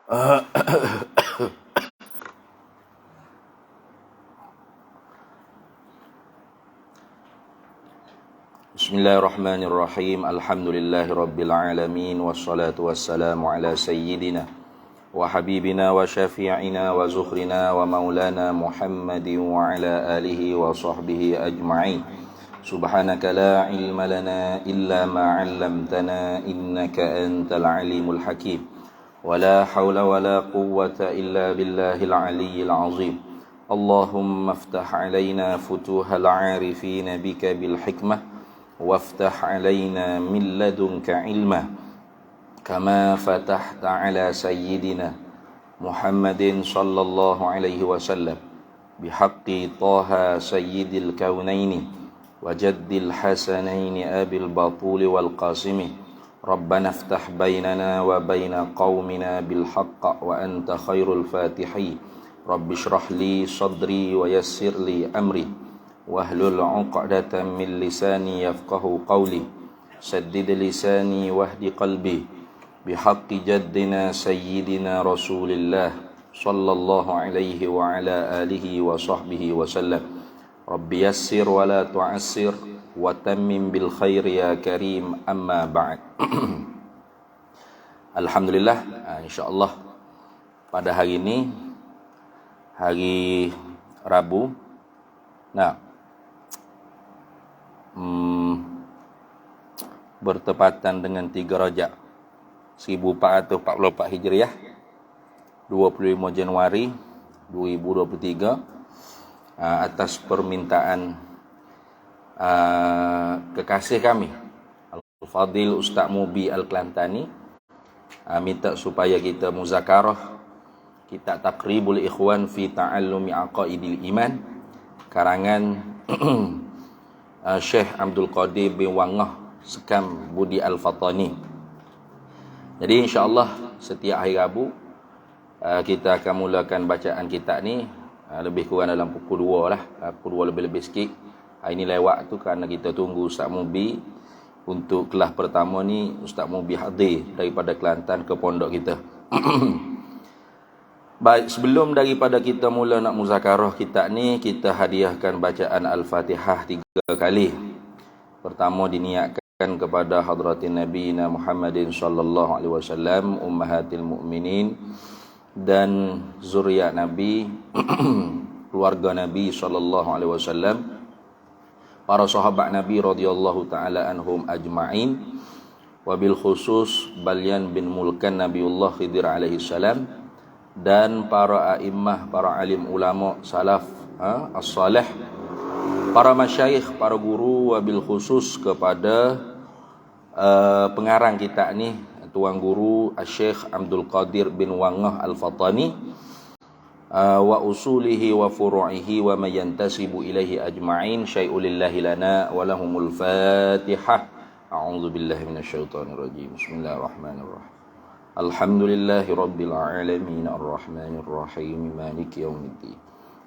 Bismillahirrahmanirrahim. Alhamdulillahirabbil alamin wassalatu wassalamu ala sayyidina wa habibina wa syafi'ina wa zuhrina wa maulana Muhammadin wa ala alihi wa sahbihi ajma'in. Subhanaka la ilma lana illa ma 'allamtana innaka antal alimul hakim. Wala haula wala quwwata illa billahil aliyyil azim. Allahumma iftah 'alaina futuhal 'arifin bika bil hikmah وافتح علينا من لدنك علما كما فتحت على سيدنا محمد صلى الله عليه وسلم بحق طه سيد الكونين وجد الحسنين أبي البطول والقاسم ربنا افتح بيننا وبين قومنا بالحق وأنت خير الفاتحين رب اشرح لي صدري ويسر لي أمري wahlul 'uqdatam min lisani yafqahu qawli saddid lisani wahdi qalbi bihaqqi jaddina sayyidina Rasulillah sallallahu alaihi wa ala alihi wa sahbihi wa sallam. Rabbi yassir wa la tu'assir wa tammim bil khair ya karim, amma ba'd. Alhamdulillah, insyaallah pada hari ini hari Rabu, bertepatan dengan 3 Rajab 1444 Hijriah, 25 Januari 2023, atas permintaan kekasih kami Al-Fadil Ustaz Mubi Al-Klantani, minta supaya kita muzakarah kitab Taqribul Ikhwan fi Ta'allumi Aqaidil Iman, karangan Syekh Abdul Qadir bin Wangah Sekam Budi Al-Fatani. Jadi insya-Allah setiap hari Rabu kita akan mulakan bacaan kitab ni, lebih kurang dalam pukul 2 lah, pukul 2 lebih-lebih sikit. Hari ni lewat tu kerana kita tunggu Ustaz Mubi untuk kelas pertama ni. Ustaz Mubi hadir daripada Kelantan ke pondok kita. Baik, sebelum daripada kita mula nak muzakarah kitab ni, kita hadiahkan bacaan Al-Fatihah 3 kali. Pertama diniatkan kepada hadratin Nabi Muhammadin sallallahu alaihi wasallam, ummahatil mukminin dan zuriat Nabi, keluarga Nabi sallallahu alaihi wasallam, para sahabat Nabi radhiyallahu taala anhum ajma'in, wabil khusus Balyan bin Mulkan Nabiullah Khidir alaihi salam, dan para a'immah, para alim ulama salaf as-salih, para masyayikh, para guru, wabil khusus kepada pengarang kitab ni, tuan guru Syekh Abdul Qadir bin Wangah Al-Fatani, wa usulihi wa furu'ihi wa man yantasibu ilaihi ajma'in. Syai'ulillahi lana wa lahumul Fatihah. A'udzu billahi minasyaitonir rajim. Bismillahirrahmanirrahim. Alhamdulillahi rabbil alamin arrahmanir rahim maliki yaumiddin.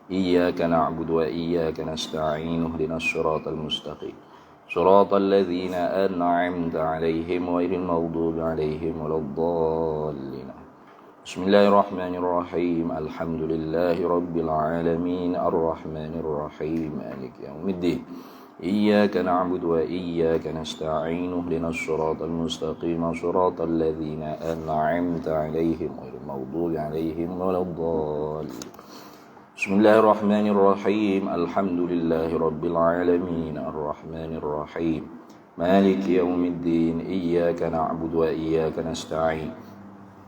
Iyyaka na'budu wa iyyaka nasta'in ihdinas siratal mustaqim siratal ladzina an'amta 'alaihim ghairil maghdubi 'alaihim waladdallin. Bismillahirrahmanirrahim. Alhamdulillahi rabbil alamin arrahmanir rahim maliki yaumiddin. Iyyaka na'budu wa iyyaka nasta'in ihdinas siratal mustaqim siratal ladzina an'amta 'alaihim ghairil maghdubi 'alaihim waladdallin. Bismillahirrahmanirrahim. Alhamdulillahi rabbil alamin arrahmanir rahim maliki yaumiddin. Iyyaka na'budu wa iyyaka nasta'in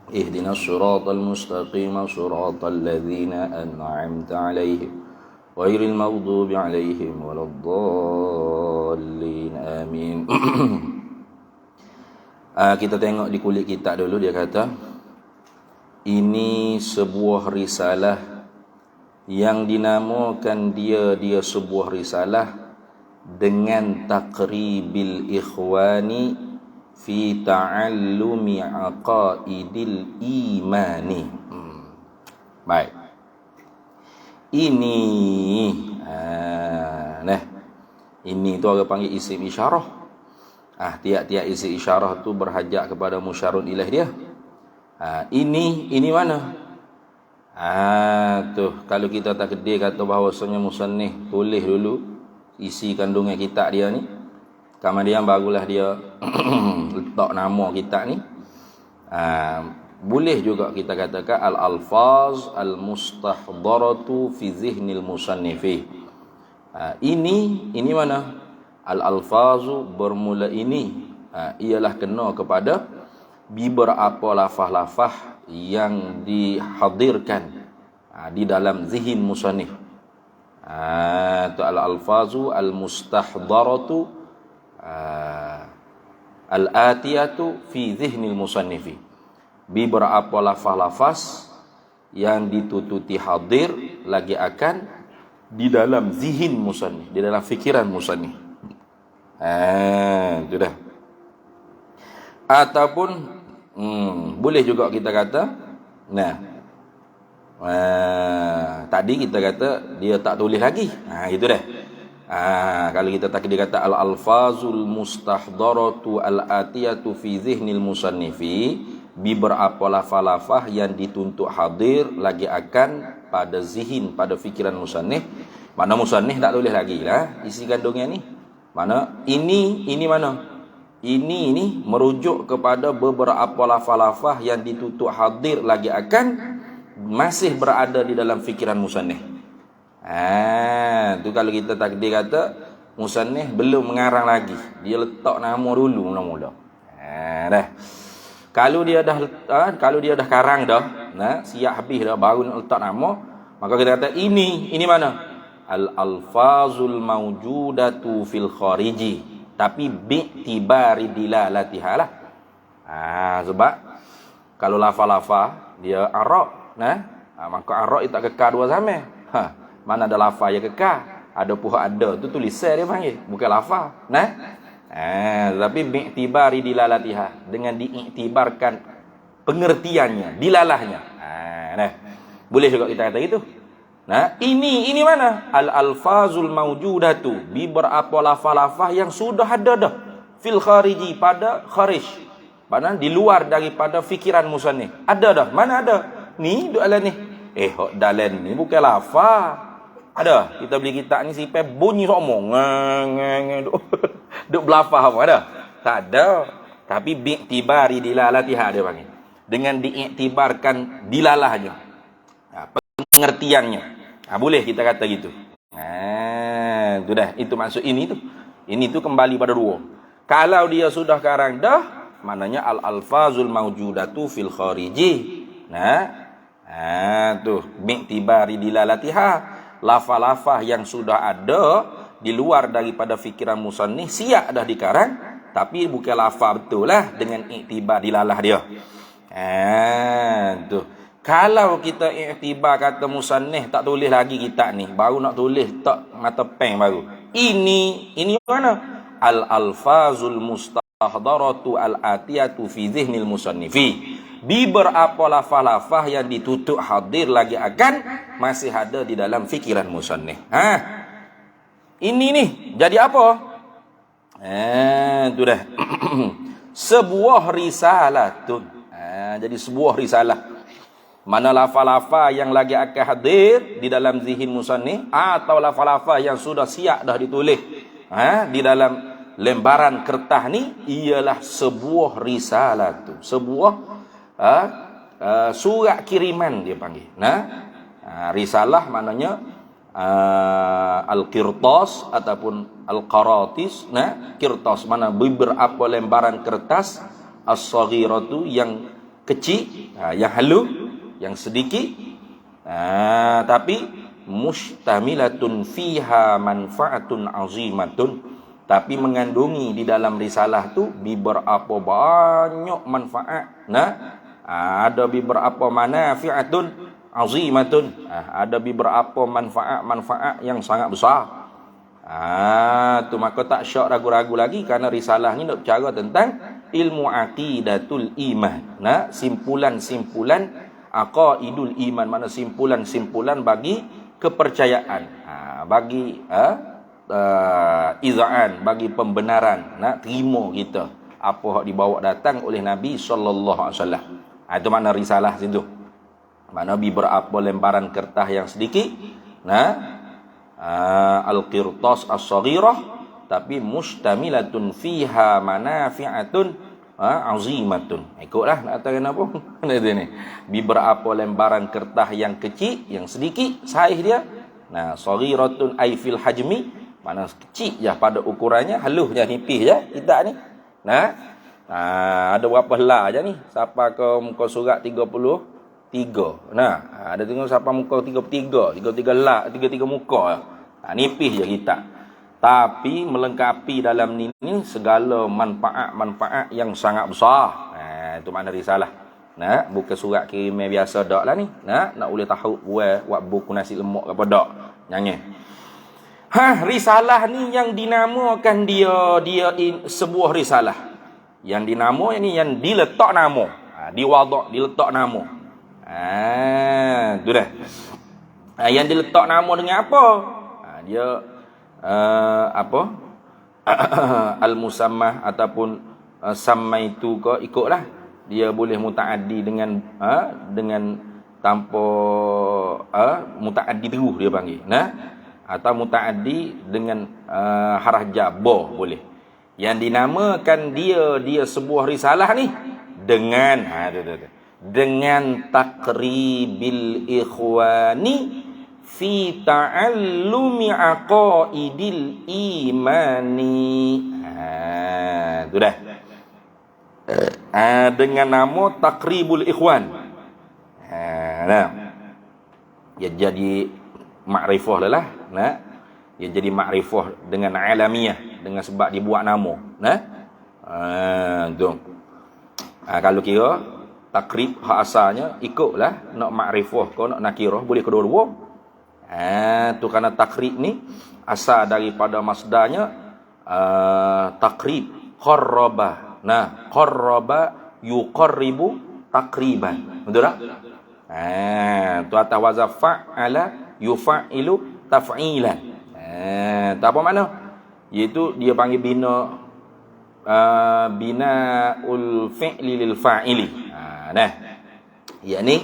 ihdinas siratal mustaqim siratal ladzina an'amta 'alaihim ghairil maghdubi 'alaihim waladdallin. Amin. Kita tengok di kulit kitab dulu. Dia kata ini sebuah risalah yang dinamakan dia sebuah risalah dengan Taqribil Ikhwani fi Ta'allumi Aqaidil Imani. Baik. Ini ini tu orang panggil isim isyarah. Tiap-tiap isim isyarah tu berhajat kepada musyarun ilaih dia. Ini mana? Tu kalau kita tak kedai kata bahawasanya musannif tulis dulu isi kandungan kitab dia ni, kemudian barulah dia letak nama kitab ni. Boleh juga kita katakan al-alfaz al-mustahdaratu fi zihnil musannifi. Ini mana? Al-alfazu bermula ini ialah kena kepada beberapa lafaz-lafaz yang dihadirkan di dalam zihin musannif. Tu al-alfazu al-mustahdaratu al-atiyatu fi zihnil musannifi. Beberapa lafaz-lafaz yang ditututi hadir lagi akan di dalam zihin musannif, di dalam fikiran musannif. Itu dah. Ataupun boleh juga kita kata, tadi kita kata dia tak tulis lagi. Itu dah. Kalau kita tak dia kata al-alfazul mustahdaratu al-atiyatu fi zihnil musannifi, beberapa lafaz-lafaz yang dituntut hadir lagi akan pada zihin, pada fikiran musannif. Mana musannif tak tulis lagi lah isi kandungnya ni. Mana ini mana? Ini merujuk kepada beberapa lafaz-lafaz yang dituntut hadir lagi akan masih berada di dalam fikiran musannif. Tu kalau kita takdir kata musannif belum mengarang lagi, dia letak nama dulu mula-mula. Dah. Kalau dia dah karang dah, siap habis dah baru nak letak nama, maka kita kata ini mana? Al-alfazul mawjudatu fil khariji, tapi bi'tibari dilalatiha lah. Sebab kalau lafaz-lafaz dia arab, maka arab itu tak kekal dua zaman. Mana ada lafaz yang kekal, ada pun ada tu tulisan dia panggil, bukan lafaz. Tapi bi'tibari dilalatiha, dengan diiktibarkan pengertiannya, dilalahnya. Boleh juga kita kata gitu. Ini mana? Al-alfazul mawjudatu, beberapa lafaz-lafaz yang sudah ada dah fil khariji, pada kharij, mana di luar daripada fikiran musannif. Ada dah. Mana ada? Ni duk dalam ni. Hok dalam ni bukan lafaz. Ada. Kita beli kitab ni sipai bunyi somong. Duk belafaz apa ada? Tak ada. Tapi bi'tibari dilalatiha dia panggil. Dengan diiktibarkan dilalahnya. Pengertiannya. Boleh kita kata gitu. Itu dah. Itu maksud ini tu. Ini tu kembali pada dua. Kalau dia sudah karang dah, maknanya al-alfazul mawjudatu fil khariji. Tu bi'tibari dilalatiha. Lafaz-lafaz yang sudah ada di luar daripada fikiran musannif siap dah dikarang, tapi bukan lafaz betul lah, dengan iktibar dilalah dia. Tu. Kalau kita iktibar kata musannif tak tulis lagi kitab ni, baru nak tulis tak mata pen baru. Ini mana? Al-alfazul mustahdaratu al-atiyatu fi zihnil musannifi. Beberapa lafaz-lafaz yang ditutup hadir lagi akan masih ada di dalam fikiran musannif. Ini nih jadi apa? Itu dah. Sebuah risalatun. Jadi sebuah risalah. Mana lafaz-lafaz yang lagi akan hadir di dalam zihin musannif, atau lafaz-lafaz yang sudah siap dah ditulis di dalam lembaran kertas ni, ialah sebuah risalatun. Sebuah surat kiriman dia panggil. Risalah maknanya al-qirtas ataupun al-qaratis. Qirtas mana beberapa lembaran kertas, as-saghiratu yang kecil, yang halus, yang sedikit, tapi mustamilatun fiha manfaatun azimatun, tapi mengandungi di dalam risalah tu beberapa banyak manfaat. Ada beberapa manafi'atun azimatun, ada beberapa manfaat yang sangat besar. Tu maka tak syak ragu-ragu lagi, kerana risalah ni nak bercara tentang ilmu aqidatul iman. Simpulan-simpulan aqaidul iman, mana simpulan-simpulan bagi kepercayaan, bagi izaan, bagi pembenaran, nak terima kita apa yang dibawa datang oleh Nabi sallallahu alaihi wasallam. Itu makna risalah situ. Makna beberapa lembaran kertas yang sedikit. Nah, al-qirtas as-saghirah, tapi mustamilatun fiha manafi'atun azimatun. Ikutlah nak kata apa? Ni. Beberapa lembaran kertas yang kecil, yang sedikit saiz dia. Nah, saghiratun ay fil hajmi, makna kecil je pada ukurannya, halus je, nipis je kita ni. Nah, ada berapa helai je ni? Siapa ke muka surat 33. Nah, ada tengok siapa muka 33, 33 helai, 33 muka. Nipis je kita. Tapi melengkapi dalam ni segala manfaat-manfaat yang sangat besar. Itu makna risalah. Nah, bukan surat kiriman biasa dak lah ni. Nah, nak boleh tahu buat buku nasi lemak apa dak. Jangan. Risalah ni yang dinamakan dia sebuah risalah. Yang dinamo ni yang diletak nama. Diwadak, diletak nama. Tu dah. Yang diletak nama dengan apa? Dia apa? Al-musammah ataupun samaitu ke, ikutlah. Dia boleh mutaaddi dengan tanpa mutaaddi terus dia panggil. Nah, atau mutaaddi dengan harah jabah boleh. Yang dinamakan dia sebuah risalah ni dengan taqribil ikhwani fi ta'allumi aqaidil imani. Tu dah. Dengan nama Taqribul Ikhwan. Nah. Dia jadi makrifah lah. Nah. Dia jadi makrifah dengan alamiah, dengan sebab dibuat nama. Nah. Tu. Kalau kira takrib hak asalnya ikutlah nak makrifah kau nak nakirah boleh kedua-dua. Tu kerana takrib ni asal daripada masdarnya takrib qarraba. Nah, qarraba yuqarribu takriban. Betul tak? Tu atas wazan fa'ala yufa'ilu taf'ilan. Tu apa makna? Iaitu dia panggil binaul fi'li lil fa'ili. Nah. Yakni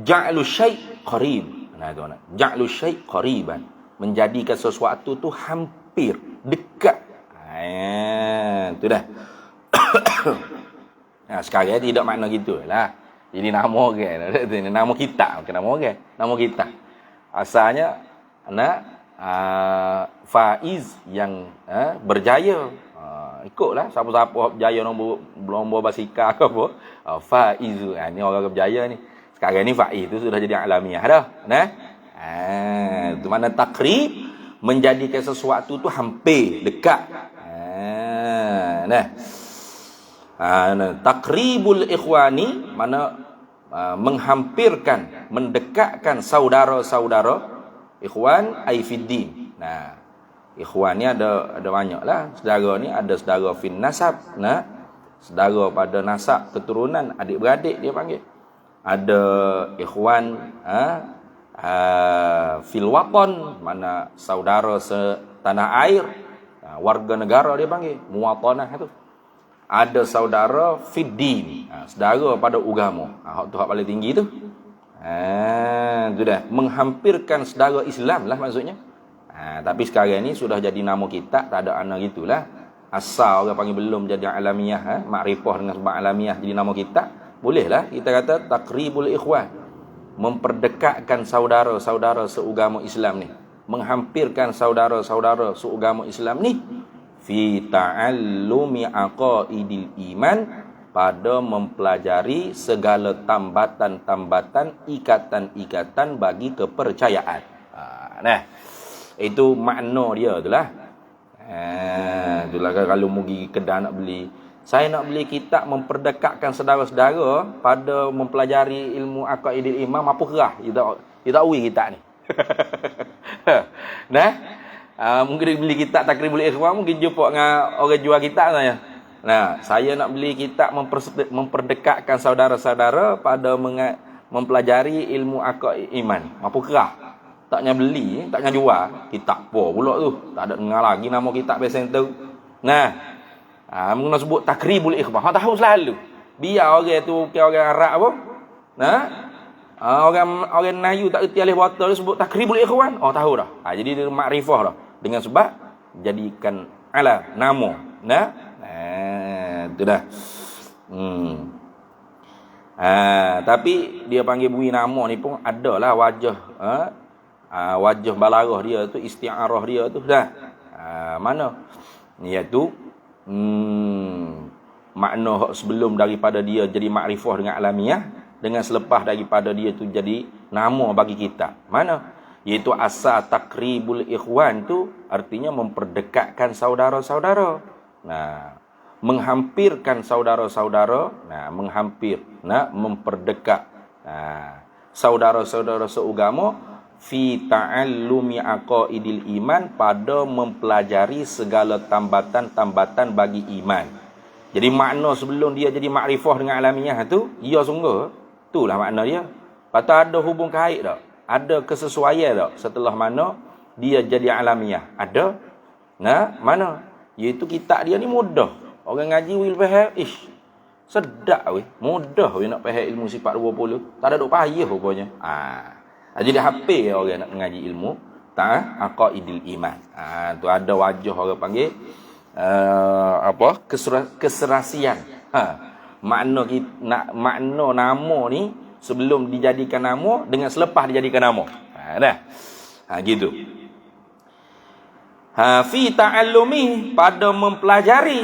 ja'lu syai' qarib. Nah, tu nak. Ja'lu syai' qariban. Menjadikan sesuatu tu hampir dekat. Tu dah. Sekarang tidak makna gitulah. Jadi nama orang, nama kita, bukan nama orang, nama kita. Asalnya faiz yang berjaya. Ikutlah siapa-siapa berjaya lomba basikal ke apa. Faiz ni orang berjaya ni. Sekarang ni faiz tu sudah jadi alamiah dah. Nah. Tu makna takrib, menjadikan sesuatu tu hampir dekat. Nah. Taqribul ikhwani mana menghampirkan, mendekatkan saudara-saudara. Ikhwan ai fiddin. Nah, ikhwan ni ada banyaklah. Saudara ni ada saudara fin nasab. Nah, saudara pada nasab keturunan adik-beradik dia panggil. Ada ikhwan fil watan, mana saudara setanah air. Warga negara dia panggil muwatanah tu. Ada saudara fiddin, saudara pada agama. Hak tu hak paling tinggi tu. Tu dah menghampirkan saudara Islam lah maksudnya. Tapi sekarang ni sudah jadi nama kita, tak ada anak gitulah. Asal orang panggil belum jadi alamiah, makrifah dengan sebab alamiah jadi nama kita. Bolehlah kita kata taqribul ikhwan. Memperdekatkan saudara-saudara seagama Islam ni. Menghampirkan saudara-saudara seagama Islam ni fi ta'allumi aqaidil iman, pada mempelajari segala tambatan-tambatan, ikatan-ikatan bagi kepercayaan. Nah, itu makna dia itulah. Itulah kalau mugi kedai nak beli, saya nak beli kitab memperdekatkan saudara-saudara pada mempelajari ilmu aqaidil iman, apa kerah dia tak uwi kitab ni. Nah, mungkin beli kitab Taqribul Ikhwan, mungkin jumpa dengan orang jual kitab saya. Nah, saya nak beli kitab memperdekatkan saudara-saudara pada mempelajari ilmu aqaid iman. Apa kerah? Taknya beli, taknya jual kitab apa pula tu. Tak ada dengar lagi nama kitab biasa tu. Nah, mungkin nak sebut Taqribul Ikhwan. Hang tahu selalu. Biar orang tu bukan orang Arab apa. Nah, orang Melayu tak erti alih botol dia sebut takribul ikhwan. Oh tahu dah. Jadi dia makrifah dah. Dengan sebab jadikan ala nama. Nah, itu dah. Tapi dia panggil bui nama ni pun adalah wajah wajah balarah dia tu, isti'arah dia tu dah. Mana? Iaitu makna sebelum daripada dia jadi makrifah dengan alamiah, dengan selepas daripada dia tu jadi nama bagi kita. Mana? Iaitu asal takribul ikhwan tu artinya memperdekatkan saudara-saudara. Nah, menghampirkan saudara-saudara, menghampir, memperdekat saudara-saudara seugama fi ta'allumi aqaidil iman, pada mempelajari segala tambatan-tambatan bagi iman. Jadi makna sebelum dia jadi makrifah dengan alamiah tu, ya sungguh, itulah makna dia. Patut ada hubung kait tak? Ada kesesuaian tak setelah mana dia jadi alamiah? Ada. Mana? Iaitu kitab dia ni mudah. Orang ngaji wil faham, sedap weh. Mudah weh nak faham ilmu sifat 20. Tak ada duk payah rupanya. Jadi hafal orang nak mengaji ilmu aqaidil iman. Tu ada wajah orang panggil keserasian. Makna makna nama ni sebelum dijadikan nama dengan selepas dijadikan nama. Gitu. Fi ta'allumi, pada mempelajari.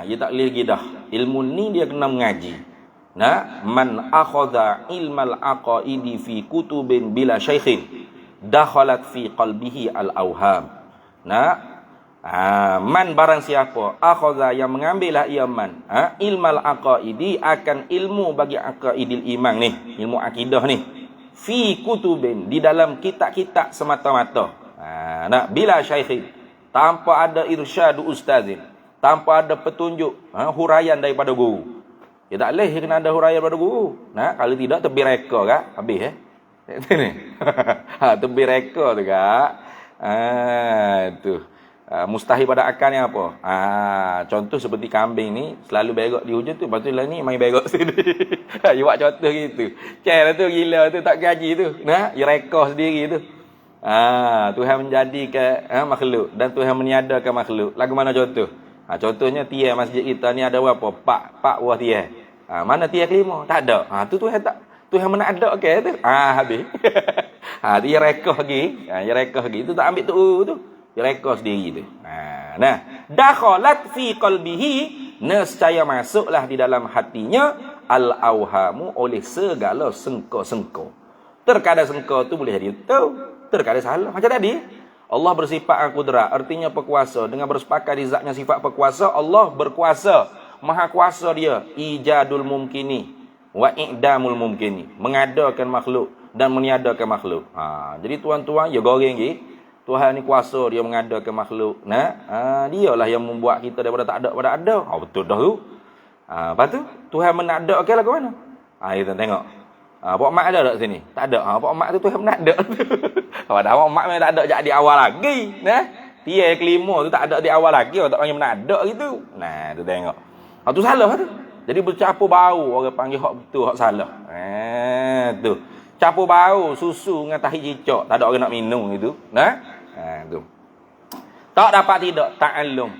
Dia tak boleh lagi dah. Ilmu ni dia kena mengaji. Man akhadha ilmal aqaidi fi kutubin bila syaikhin dakhalat fi qalbihi al-awham. Man barang siapa akhadha, yang mengambillah ia man ilmal aqaidi, akan ilmu bagi aqaidil iman ni, ilmu akidah ni, fi kutubin, di dalam kitab-kitab semata-mata, bila syaikhin, tanpa ada irsyadu ustazin, tanpa ada petunjuk huraian daripada guru. Dia tak boleh kena ada huraian daripada guru. Kalau tidak terbit reka kak, habis itu ni. Terbit reka tu kak. Tu. Mustahil pada akal ni apa? Contoh seperti kambing ni selalu berak di hujung tu, lepas tu lah ni main berak sini. Dia buat contoh gitu. Cel tu gila tu, tak gaji tu. Dia reka sendiri tu. Tuhan menjadikan makhluk dan Tuhan meniadakan makhluk. Lagu mana contoh? Contohnya tiang masjid kita ni ada berapa? 4 buah tiang. Mana tiang kelima? Tak ada. Tu Tuhan menada ke tu. Habis. Dia reka lagi. Dia reka lagi. Tu tak ambil tu. Dia reka sendiri tu. Dakhalat fi qalbihi, nescaya masuklah di dalam hatinya al-awhamu, oleh segala sengko-sengko. Terkadang sengko tu boleh jadi betul, terkadang salah. Macam tadi, Allah bersifat al-qudrat, artinya berkuasa. Dengan bersepakat di zatnya sifat berkuasa, Allah berkuasa, maha kuasa dia. Ijadul mumkini wa i'damul mumkini, mengadakan makhluk dan meniadakan makhluk. Jadi tuan-tuan, ya goreng lagi, Tuhan ni kuasa, dia mengadakan makhluk. Dialah yang membuat kita daripada tak ada pada ada. Betul dah tu. Lepas tu Tuhan menadakan lah ke mana? Kita tengok. Pak mak ada tak sini? Tak ada. Pak mak tu Tuhan menadak. Padahal pak mak memang tak ada jadi awal lagi. Tiang yang kelima tu tak ada di awal lagi. Orang tak panggil menadak gitu. Tu tengok. Tu salah tu. Jadi bercampur bau, orang panggil hak betul, hak salah. Tu. Campur bau susu dengan tahi cicak, tak ada orang nak minum gitu. Tu. Tak dapat tidak ta'allum.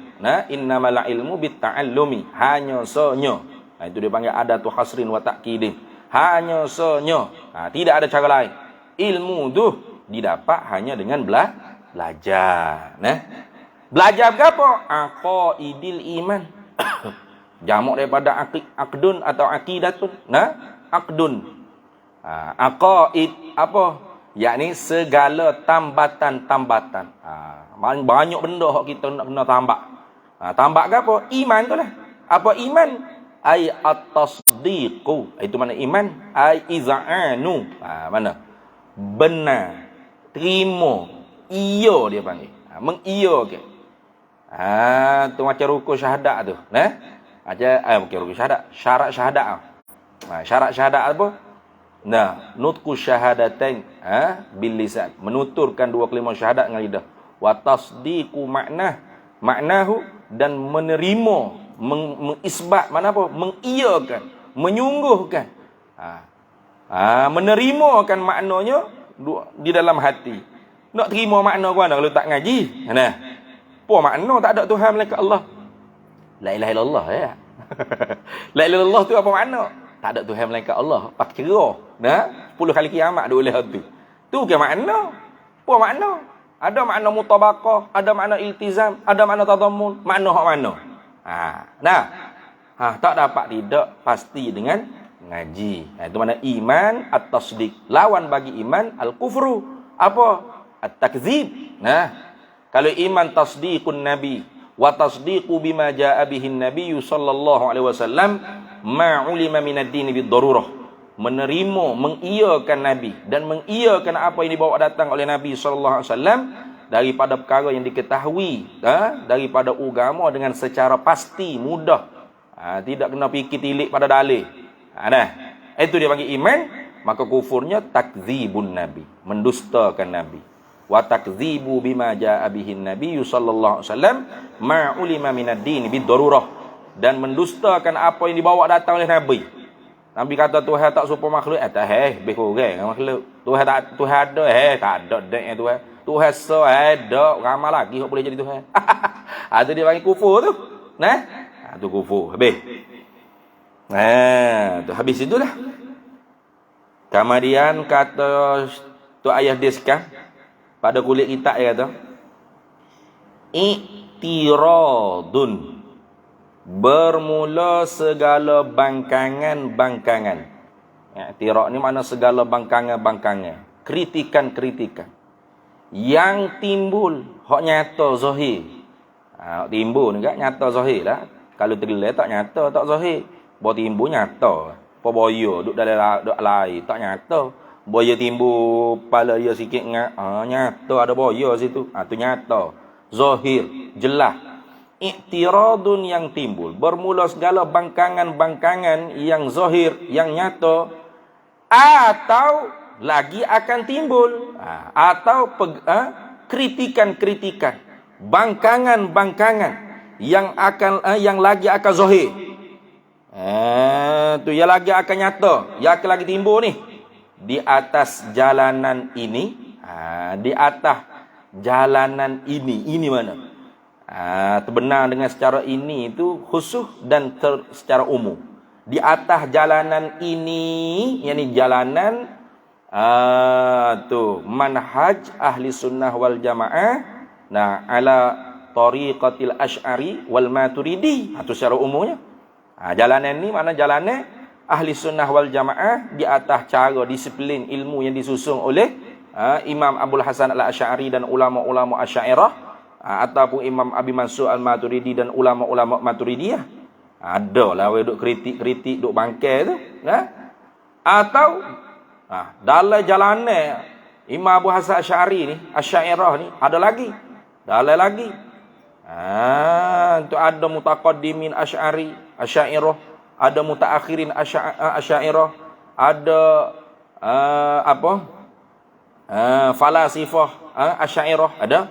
Innamal ilmu bit ta'allumi. Hanya sonyo. Itu dia panggil adatu hasrin wa ta'kidin. Hanya sonyo. Tidak ada cara lain. Ilmu tu didapat hanya dengan belajar. Belajar apa? Aqaidil iman. Jamak daripada aqdun atau aqidatun. Aqdun. Aqaid apa? Yakni segala tambatan-tambatan. Banyak benda hak kita nak kena tambak. Tambak ke apa? Iman tu lah. Apa iman? Ai at-tasdiqu. Itu mana iman? Ai iza'anu. Mana? Benar. Terima. Iya dia panggil. Mengiyakan. Tu macam rukun syahadat tu. Bukan rukun syahadat. Syarat syahadat. Syarat syahadat apa? Nutqu syahadatain bil lisan, menuturkan dua kalimah syahadat dengan lidah. Wa tasdiqu maknahu, dan menerima, mengisbat, mana apa? Mengiyakan menyungguhkan. Menerimakan maknanya di dalam hati. Nak terima makna ke mana kalau tak ngaji? Nah, apa makna tak ada Tuhan melainkan Allah? La ilaha illallah ya. La ilaha illallah tu apa makna? Tak ada Tuhan melainkan Allah. Pakai cerah. Nah, 10 kali kiamat duk oleh tu. Tu ke makna? Apa makna? Ada makna mutabaqah, ada makna iltizam, ada makna tadammun, makna hak mana? Tak dapat tidak pasti dengan ngaji. Itu mana iman at-tasdiq. Lawan bagi iman al-kufru. Apa? At-takzib. Kalau iman tasdiqun nabi wa tasdiqu bima jaa bihi nabi sallallahu alaihi wasallam ma ulima min ad-din bid-darurah. Menerima, mengiyakan nabi dan mengiyakan apa yang dibawa datang oleh nabi sallallahu alaihi wasallam daripada perkara yang diketahui daripada agama dengan secara pasti, mudah. Tidak kena fikir tilik pada dalil. Itu dia panggil iman. Maka kufurnya takzibun nabi, mendustakan nabi. Wa takzibu bima jaa bihi nabi sallallahu alaihi wasallam ma ulima min ad-din bid-darurah, dan mendustakan apa yang dibawa datang oleh nabi. Nabi kata Tuhan tak serupa makhluk, tak lebih kurang makhluk. Tuhan tak, Tuhan ada, tak ada dak Tuhan. Tuhan ada, ramai lagi hok boleh jadi Tuhan. Itu dia panggil kufur tu. Tu kufur. Habis. Tu habis itulah. Kemudian kata tu ayah dia sekarang pada kulit kita dia kata i'tiradun, bermula segala bangkangan-bangkangan. I'tirad ni makna segala bangkangan-bangkangan, kritikan-kritikan yang timbul hak nyata zahir. Timbul ni kan nyata zahir lah. Kalau tergelak tak nyata, tak zahir. Bawa timbul nyata. Apa boya duduk dalam air tak nyata. Boya timbul kepala dia sikit nyata ada boya situ. Tu nyata. Zahir, jelas. I'tiradun yang timbul, bermula segala bangkangan-bangkangan yang zahir, yang nyata, atau lagi akan timbul, atau kritikan-kritikan, bangkangan-bangkangan yang lagi akan zahir. Tu yang lagi akan nyata, yang akan lagi timbul ni di atas jalanan ini. Di atas jalanan ini mana? Terbenar dengan secara ini itu khusus dan secara umum. Di atas jalanan ini, yakni jalanan manhaj ahli sunnah wal jamaah, ala tariqatil asy'ari wal maturidi. Itu secara umumnya. Jalanan ni mana jalanan ahli sunnah wal jamaah di atas cara disiplin ilmu yang disusun oleh Imam Abdul Hasan al-Asy'ari dan ulama-ulama Asy'ariyah, ataupun Imam Abi Mansur al-Maturidi dan ulama-ulama Maturidiyah. Adalah duk kritik-kritik, duk bangkai tu. Atau dalam jalanan Imam Abu Hasan Asy'ari ni, Asy'ariyah ni, ada lagi. Dalam lagi. Tu ada mutaqaddimin Asy'ariyah, ada mutaakhirin Asy'ariyah, ada falasifah Asy'ariyah ada.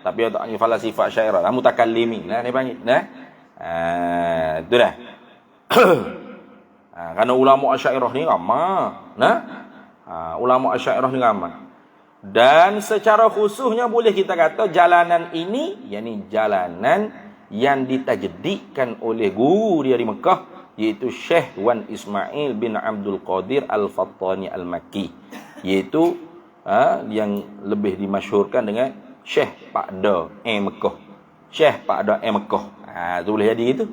Tapi tak panggil falasifah Asy'ariyah, mutakallimin dia panggil. Itu dah. Kerana ulama Asy'ariyah ni ramai. Ulama Asy'ariyah ni ramai. Dan secara khususnya boleh kita kata jalanan ini, yakni jalanan yang ditajdidkan oleh guru dia di Mekah, iaitu Syekh Wan Ismail bin Abdul Qadir Al-Fattani Al-Makki, iaitu yang lebih dimasyhurkan dengan Syekh Pakda Mekah. Syekh Pakda Mekah. Tu boleh jadi gitu.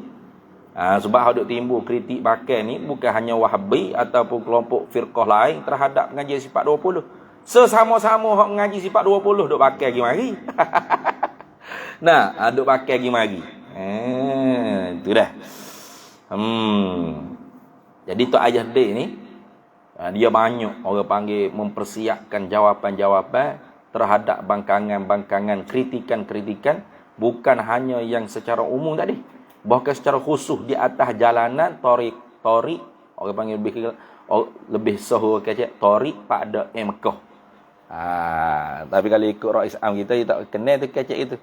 Sebab hadut timbul kritik pakai ni bukan hanya Wahabi ataupun kelompok firqah lain terhadap pengajian sifat 20. Sesama-sama hak mengaji sifat 20 duk pakai lagi mari. Duk pakai lagi mari. Itu dah. Jadi tu ayah dia ni, dia banyak orang panggil mempersiapkan jawapan-jawapan terhadap bangkangan-bangkangan, kritikan-kritikan, bukan hanya yang secara umum tadi, bahkan secara khusus di atas jalanan tarik orang panggil lebih sahur kecek tarik pada Mekah. Tapi kalau ikut Rais Am kita tak kenal tu kecek itu.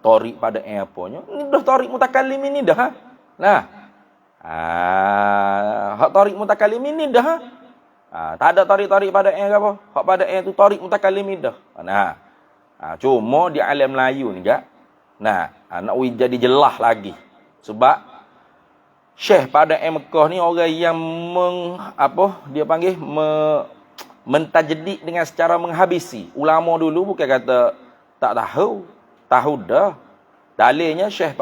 Tarik pada apanya? Ni dah tarik mutakallim ini dah. Hak tarik mutakallimin ni dah. Tak ada tarik-tarik pada ke apa. Hak pada tu tarik mutakallimin dah. Nah. Cuma di alam Melayu ni gak. Nah, nak jadi jelas lagi. Sebab Syekh pada Mekah ni orang yang dia panggil mentajdik dengan secara menghabisi. Ulama dulu bukan kata tak tahu, tahu dah. Dalilnya Syekh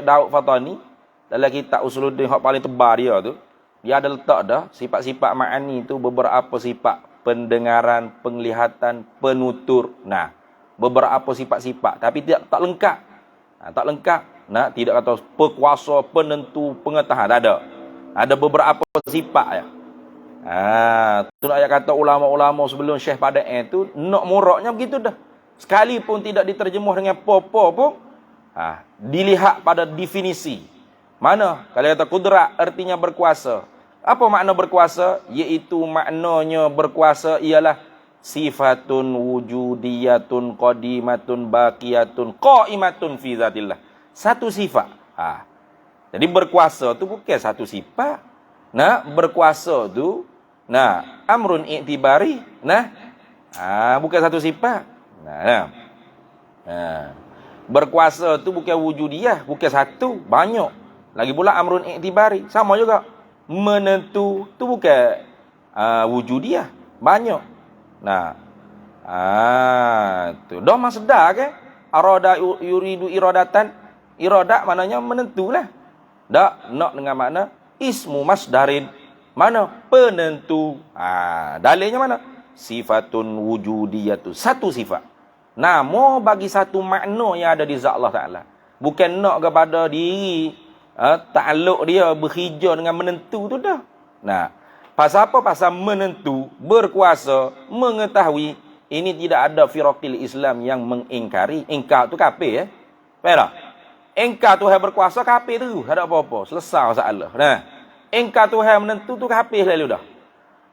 Daud Fatani dalam kitab Usuluddin hak paling tebal dia tu, dia ada letak dah sifat-sifat ma'ani tu beberapa sifat pendengaran, penglihatan, penutur. Nah, beberapa sifat-sifat tapi tak lengkap. Tak lengkap. Nah, tidak kata pekuasa, penentu, pengetahuan, tak ada. Ada beberapa sifat ya. Tu nak kata ulama-ulama sebelum Syekh Pada'in tu nak muraknya begitu dah. Sekalipun tidak diterjemuh dengan apa-apa pun, dilihat pada definisi. Mana? Kalau kata kudrat artinya berkuasa. Apa makna berkuasa? Iaitu maknanya berkuasa ialah sifatun wujudiyatun qadimatun baqiyatun qaimatun fi zatillah. Satu sifat. Jadi berkuasa tu bukan satu sifat. Nah, berkuasa tu amrun i'tibari. Bukan satu sifat. Berkuasa tu bukan wujudiyah, bukan satu, banyak. Lagi pula amrun i'tibari, sama juga. Menentu tu bukan wujudiyah, banyak. Tu dah masdar ke? Arada yuridu iradatan. Iradat maknanya menentulah. Tak nak dengan makna ismu masdarin. Mana? Penentu. Dalilnya mana? Sifatun wujudiyatu. Satu sifat. Nama bagi satu makna yang ada di zat Allah Ta'ala. Bukan nak kepada diri. Ta'aluk dia berhijau dengan menentu tu dah. Pasal apa? Pasal menentu, berkuasa, mengetahui. Ini tidak ada firaqil Islam yang mengingkari. Ingkar tu kafir Faham tak? Engkar Tuhan berkuasa kafir tu. Tak ada apa-apa. Selesai masalah. Engkar Tuhan menentu tu kafir lalu dah.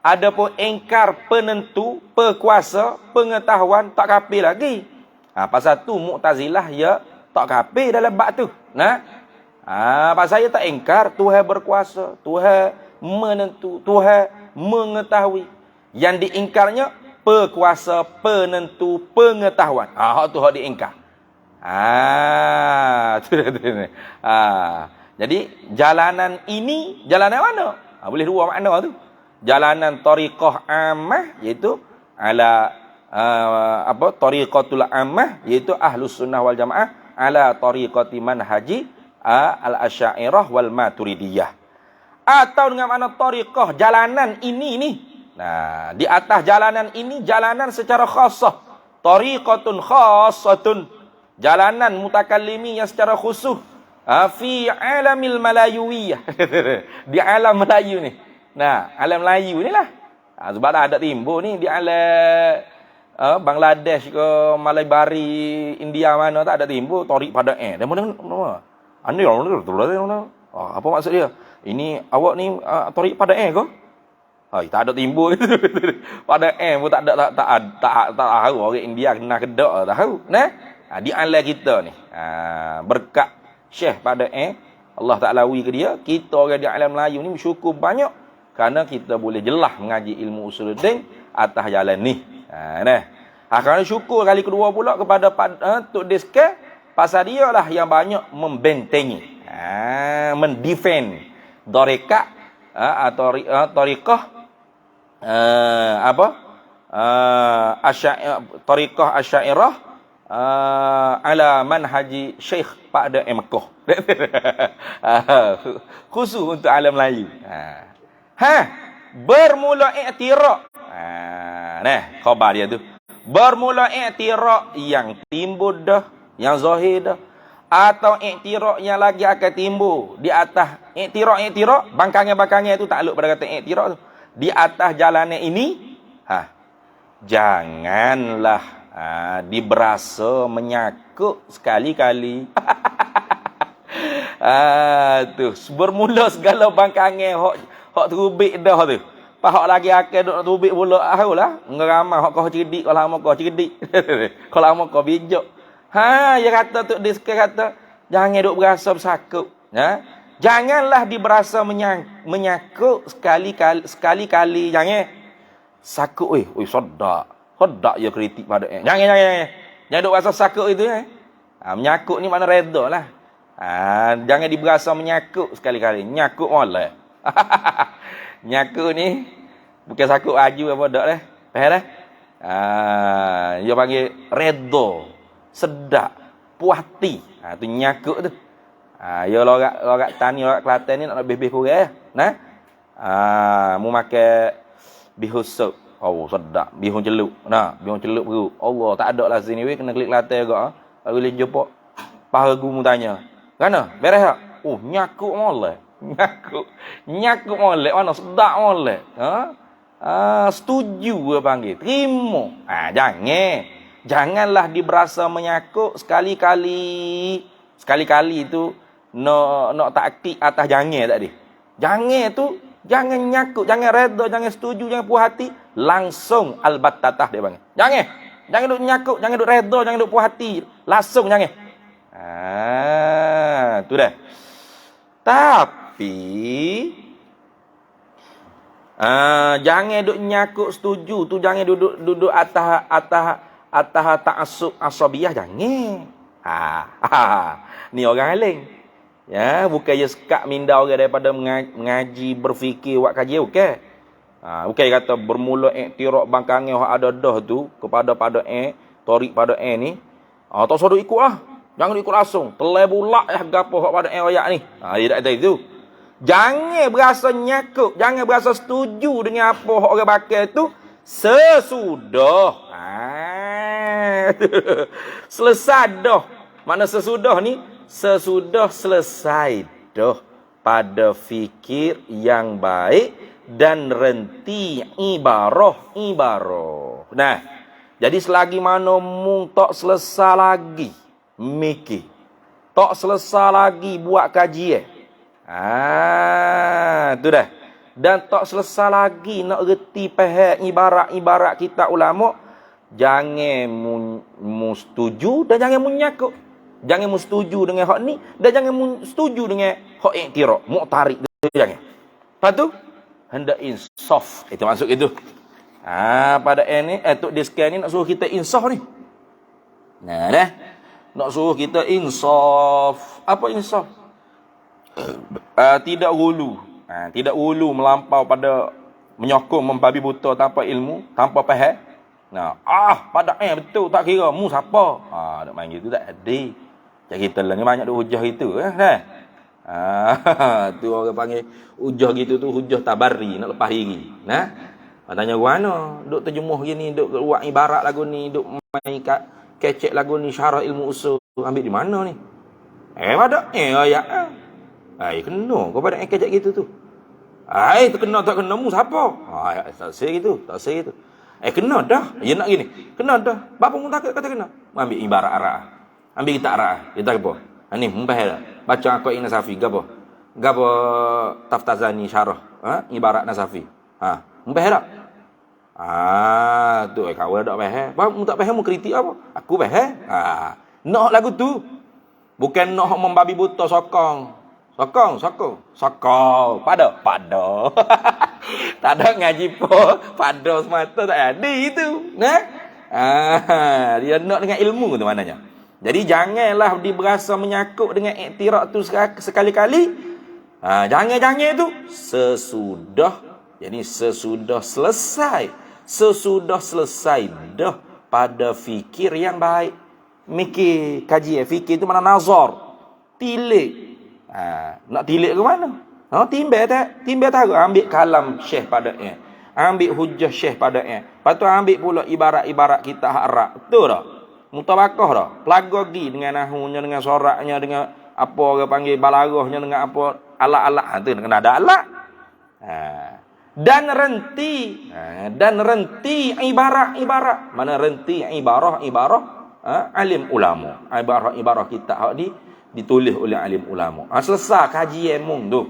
Adapun engkar penentu, pekuasa, pengetahuan tak kafir lagi. Pasal tu Mu'tazilah ya tak kafir dalam bab tu. Pasal dia tak engkar Tuhan berkuasa, Tuhan menentu, Tuhan mengetahui. Yang diingkarnya pekuasa, penentu, pengetahuan. Hak tu hak diingkar. Jadi jalanan ini jalanan mana? Boleh dua makna tu. Jalanan tariqah ammah iaitu ala tariqatul ammah iaitu ahlus sunnah wal jamaah ala tariqati manhaji al-asy'ariyah wal maturidiyah. Atau dengan makna tariqah jalanan ini ni. Di atas jalanan ini jalanan secara khassah. Tariqatun khassatun. Jalanan mutakallimi yang secara khusus fi alamil malayuwiyah. Di alam Melayu ni. Alam Melayu ni lah. Sebab ada timbul ni di alam Bangladesh ke Malaybari, India mana tak ada timbul tarik pada Dia mana? Apa maksud dia? Ini awak ni tarik pada ke? Tak ada timbul. Pada pun tak tahu orang India kena kedak tahu. Di alam kita ni berkat Syekh pada Allah Ta'ala ke dia, kita orang di alam Melayu ni bersyukur banyak kerana kita boleh jelas mengaji ilmu usuluddin atas jalan ni. Kerana syukur kali kedua pula kepada Tok Deska pasal dia lah yang banyak membentengi, mendefend tariqah atau tariqah tariqah asy'ariyah ala manhaji Syekh pada Mekah. Khusus untuk alam Melayu. Bermula i'tiraq. Khabar dia tu. Bermula i'tiraq yang timbul dah, yang zahir dah, atau i'tiraq yang lagi akan timbul di atas i'tiraq bangkangan-bangkangan itu takluk pada kata i'tiraq tu. Di atas jalanan ini janganlah diberasa menyakut sekali-kali. Tu bermula segala bangkangan hak terubik dah tu. Hak lagi akan duk terubik pula lah. Ngeramai hak kau cerdik, kalau lama kau cerdik. Kalau lama kau bijak. Dia kata tu dia kata jangan duk berasa bersakut. Janganlah diberasa menyakuk sekali-kali. Jangan sakuk, sedap. Sedap ya kritik pada Jangan. Jangan duk rasa sakuk itu menyakuk ni makna redha lah. Jangan diberasa menyakuk sekali-kali. Nyakuk molek. Nyakuk ni bukan sakuk baju apa dak dah. Faham dah? Dia panggil redha, sedap, puas hati. Tu nyakuk tu. Ya lorak tani, lorak Kelantan ni nak lebih-lebih kurang nah. Mu makan bihun sup. Oh, sedap. Bihun celup. Nah, bihun celup perut. Allah, tak ada lah sini weh, kena klik Kelantan juga. Lalu boleh jumpa. Paha guru mu tanya. Kana? Beres tak? Oh, nyakuk molek. Nyakuk molek. Mana sedap molek. Setuju dia panggil. Terima. Janganlah diberasa menyakuk sekali-kali. Sekali-kali tu nak taktik atas jangan tadi. Jangan tu jangan nyakut, jangan redha, jangan setuju, jangan puas hati, langsung albattatah dia panggil. Jangan duk nyakut, jangan duk redha, jangan duk puas hati, langsung jangan. Tu dah. Tapi jangan duk nyakut setuju tu, jangan duduk atas ta'assub asabiyah, jangan. Ni orang aling. Ya, bukan je sekat minda orang daripada mengaji, berfikir, buat kajian, bukan. Bukan kata bermula iktiraf bangkangan yang ada dah tu kepada tarik pada ni. Tak suruh ikut lah. Jangan ikut langsung. Telai pula gapo hak pada ayat ni. Dia tak tahu itu. Jangan berasa nyakut, jangan berasa setuju dengan apa hak orang bakal tu sesudah. Selesai dah. Mana sesudah ni? Sesudah selesai dah pada fikir yang baik dan renti ibarah. Nah, jadi selagi mana mung tak selesai lagi mikir, tak selesai lagi buat kajian. Tu dah. Dan tak selesai lagi nak reti faham ibarat kita ulama, jangan mu setuju dan jangan mu nyakut. Jangan mu setuju dengan hak ni dan jangan mu setuju dengan hak iktiraf, mu'tarid tu jangan. Lepas tu hendak insaf. Itu maksud itu. Pada ni tok diskan ni nak suruh kita insaf ni. Nah dah. Nak suruh kita insaf. Apa insaf? Tidak hulu. Tidak hulu melampau pada menyokong membabi buta tanpa ilmu, tanpa faham. Pada betul tak kira mu siapa. Nak main gitu tak ada. Jadi kita lah ni banyak tu hujah itu tu orang panggil hujah gitu tu hujah tabari nak lepas diri. Tanya mana duk terjemuh gini, duk buat ibarat lagu ni, duk main kecek lagu ni syarah ilmu usul, ambil di mana ni? Pada ayat. Kena kau pada kecek gitu tu. Terkena tak kena mu siapa? Tak say gitu. Kena dah. Ya nak gini. Kena dah. Bapa mu takut kata kena. Ambil ibarat arah. Ambil kita arah. Kita apa? Ni mumpah baca aku ing Nasafi gapo? Gapo Taftazani syarah, ibarat Nasafi. Mumpah dak? Tu kawan dak faham. Bapa mu tak faham mu kritik apa? Aku faham. Nak lagu tu. Bukan nak membabi buta sokong. Pada. Tak ada ngaji pada semata tak ada itu. Dia nak dengan ilmu tu maknanya. Jadi janganlah diberasa menyakut dengan iktiraf tu sekali-kali. Jangan itu sesudah. Jadi sesudah selesai dah pada fikir yang baik. Mikir, kaji, fikir itu mana nazar. Tilik. Nak tilik ke mana? Timbal tak ambil kalam syekh pada ambil hujah syekh pada lepas tu ambil pula ibarat-ibarat kita hak Arab. Betul tak? Mutabakah dah. Pelagogi dengan nahunya, dengan soraknya, dengan apa orang panggil balarahnya, dengan apa alat-alat. Tu kena ada alat. Dan renti ibarat. Mana renti ibarah alim ulama. Ibarah kita hak ditulis oleh alim ulama. Selesai kajian mung tu.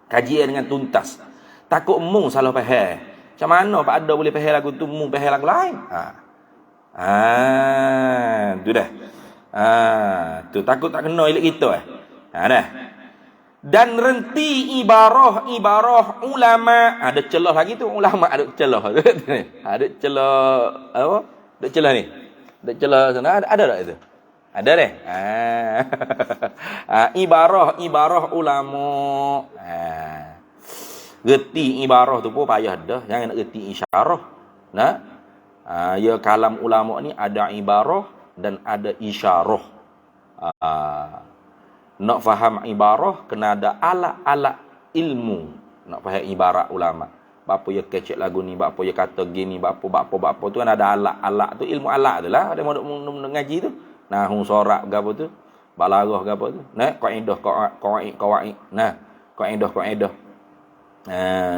Kajian dengan tuntas. Takut mung salah faham. Macam mana Pak Ada boleh faham lagu tu, mung faham lagu lain? Tu dah. Tu takut tak kena elok kita dah. Dan renti ibarah ulama. Ada celah lagi tu, ulama ada celah. Ada celah apa? Ada celah ni. Ada celah sana ada tak itu? Ada deh. Ibarah ulama. Reti ibarah tu pun payah dah. Jangan nak reti isyarah. Nah. Ya kalam ulama ni ada ibarah dan ada isyarah. Nak faham ibarah kena ada alat-alat ilmu. Nak faham ibarat ulama. Bapa ya kecek lagu ni, bapa ya kata gini, bapa tu kan ada alat-alat tu, ilmu alat tu lah. Ada mau ngaji tu. Nahu sorak gapo tu, balarah gapo tu. Nah, kaidah qawaid. Nah, kaidah.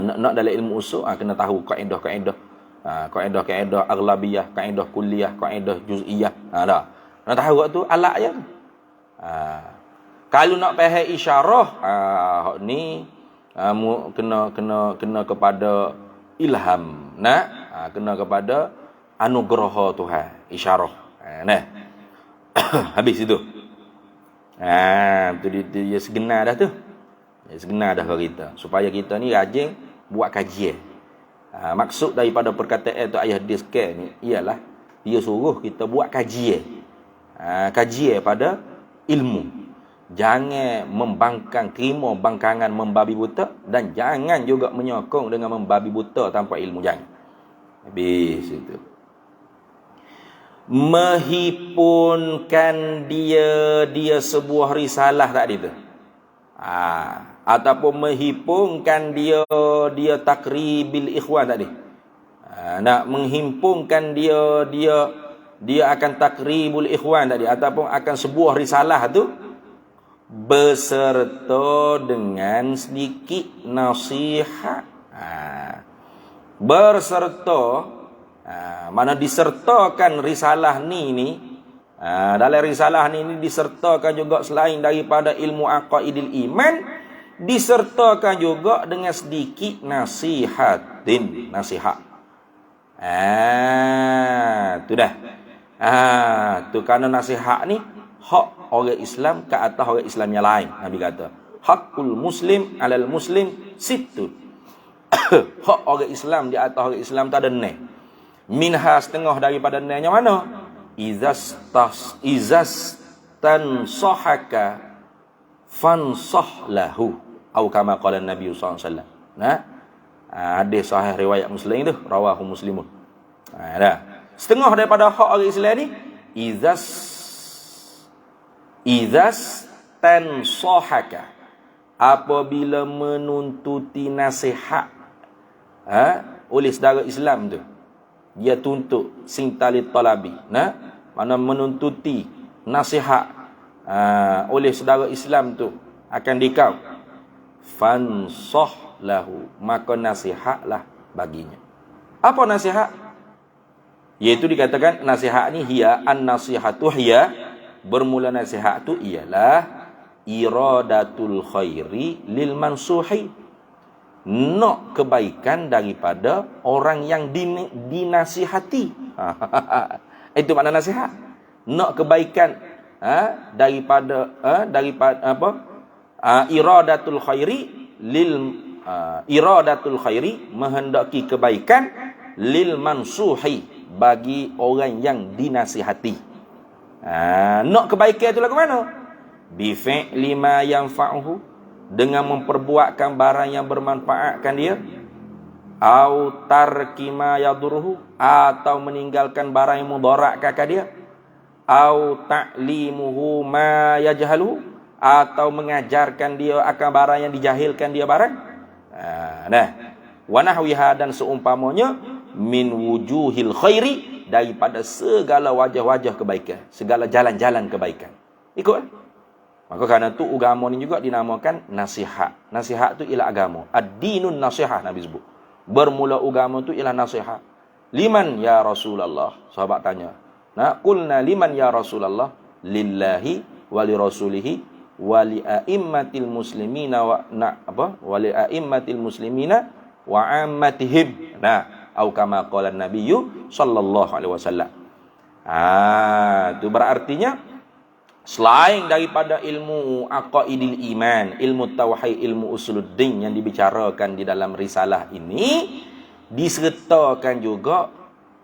Nak dalam ilmu usul kena tahu kaidah. Kaidah aghlabiyah, kaidah kulliyah, kaidah juz'iyah. Dah. Nak tahu tu alat je. Kalau nak faham isyarah, hak ni kena kepada ilham. Nah, kena kepada anugerah Tuhan, isyarah. Nah. Habis itu. Tu dia segenar dah tu. Dia segenar dah kita. Supaya kita ni rajin buat kajian. Maksud daripada perkataan tu ayah dia sekarang ni ialah dia suruh kita buat kajian. Kajian pada ilmu. Jangan terima bangkangan membabi buta dan jangan juga menyokong dengan membabi buta tanpa ilmu. Jangan. Habis itu. Menghipunkan dia sebuah risalah tadi tu. Ataupun menghimpungkan dia takribil ikhwan tadi. Nak menghimpunkan dia akan takribul ikhwan tadi ataupun akan sebuah risalah tu beserta dengan sedikit nasihat. Mana disertakan risalah ni dalam risalah ni disertakan juga selain daripada ilmu aqaidil iman, disertakan juga dengan sedikit nasihat. Tu dah. Tu kerana nasihat ni hak orang Islam ke atas orang Islam yang lain. Nabi kata, hakul muslim alal muslim situ. Hak orang Islam di atas orang Islam tak ada ni. Minha setengah daripada ni yang mana? Izas tansahaka fansah lahu. Atau kama qala Nabi sallallahu alaihi wasallam. Nah. Hadis sahih riwayat Muslim tu, rawahu Muslimun. Dah. Setengah daripada hak orang Islam ni izas tansahaka, apabila menuntuti nasihat oleh saudara Islam tu, dia tuntut singtalit talabi. Nah, mana menuntuti nasihat oleh saudara Islam tu akan dikau, fansah lahu, maka nasihatlah baginya. Apa nasihat? Iaitu dikatakan nasihat ni hiya an-nasihatu hiya, bermula nasihat tu ialah iradatul khairi lil mansuhi, nak kebaikan daripada orang yang dinasihati. Itu makna nasihat. Nak kebaikan daripada apa? Iradatul khairi menghendaki kebaikan lil mansuhi, bagi orang yang dinasihati. Nak kebaikan itulah ke mana? Bi fi'li ma yanfa'uhu, dengan memperbuatkan barang yang bermanfaatkan dia, au tarki ma yadurruhu, atau meninggalkan barang yang mudaratkan dia, au ta'limuhu ma yajhaluhu, atau mengajarkan dia akan barang yang dijahilkan dia barang. Wa nahwiha, dan seumpamanya min wujuhil khairi, daripada segala wajah-wajah kebaikan, segala jalan-jalan kebaikan. Ikut. Maka kerana tu agama ni juga dinamakan nasihat. Nasihat tu ialah agama. Ad-dinun nasihat, Nabi sebut. Bermula agama tu ialah nasihat. Liman ya Rasulullah? Sahabat tanya. Qulna liman ya Rasulullah? Lillahi wa li rasulihi wa li a'immatil muslimina wa wa li a'immatil muslimina wa ammatihim. Au kama qala Nabiyyu sallallahu alaihi wasallam. Itu berartinya Selain daripada ilmu aqaidil iman, ilmu tauhid, ilmu usuluddin yang dibicarakan di dalam risalah ini, disertakan juga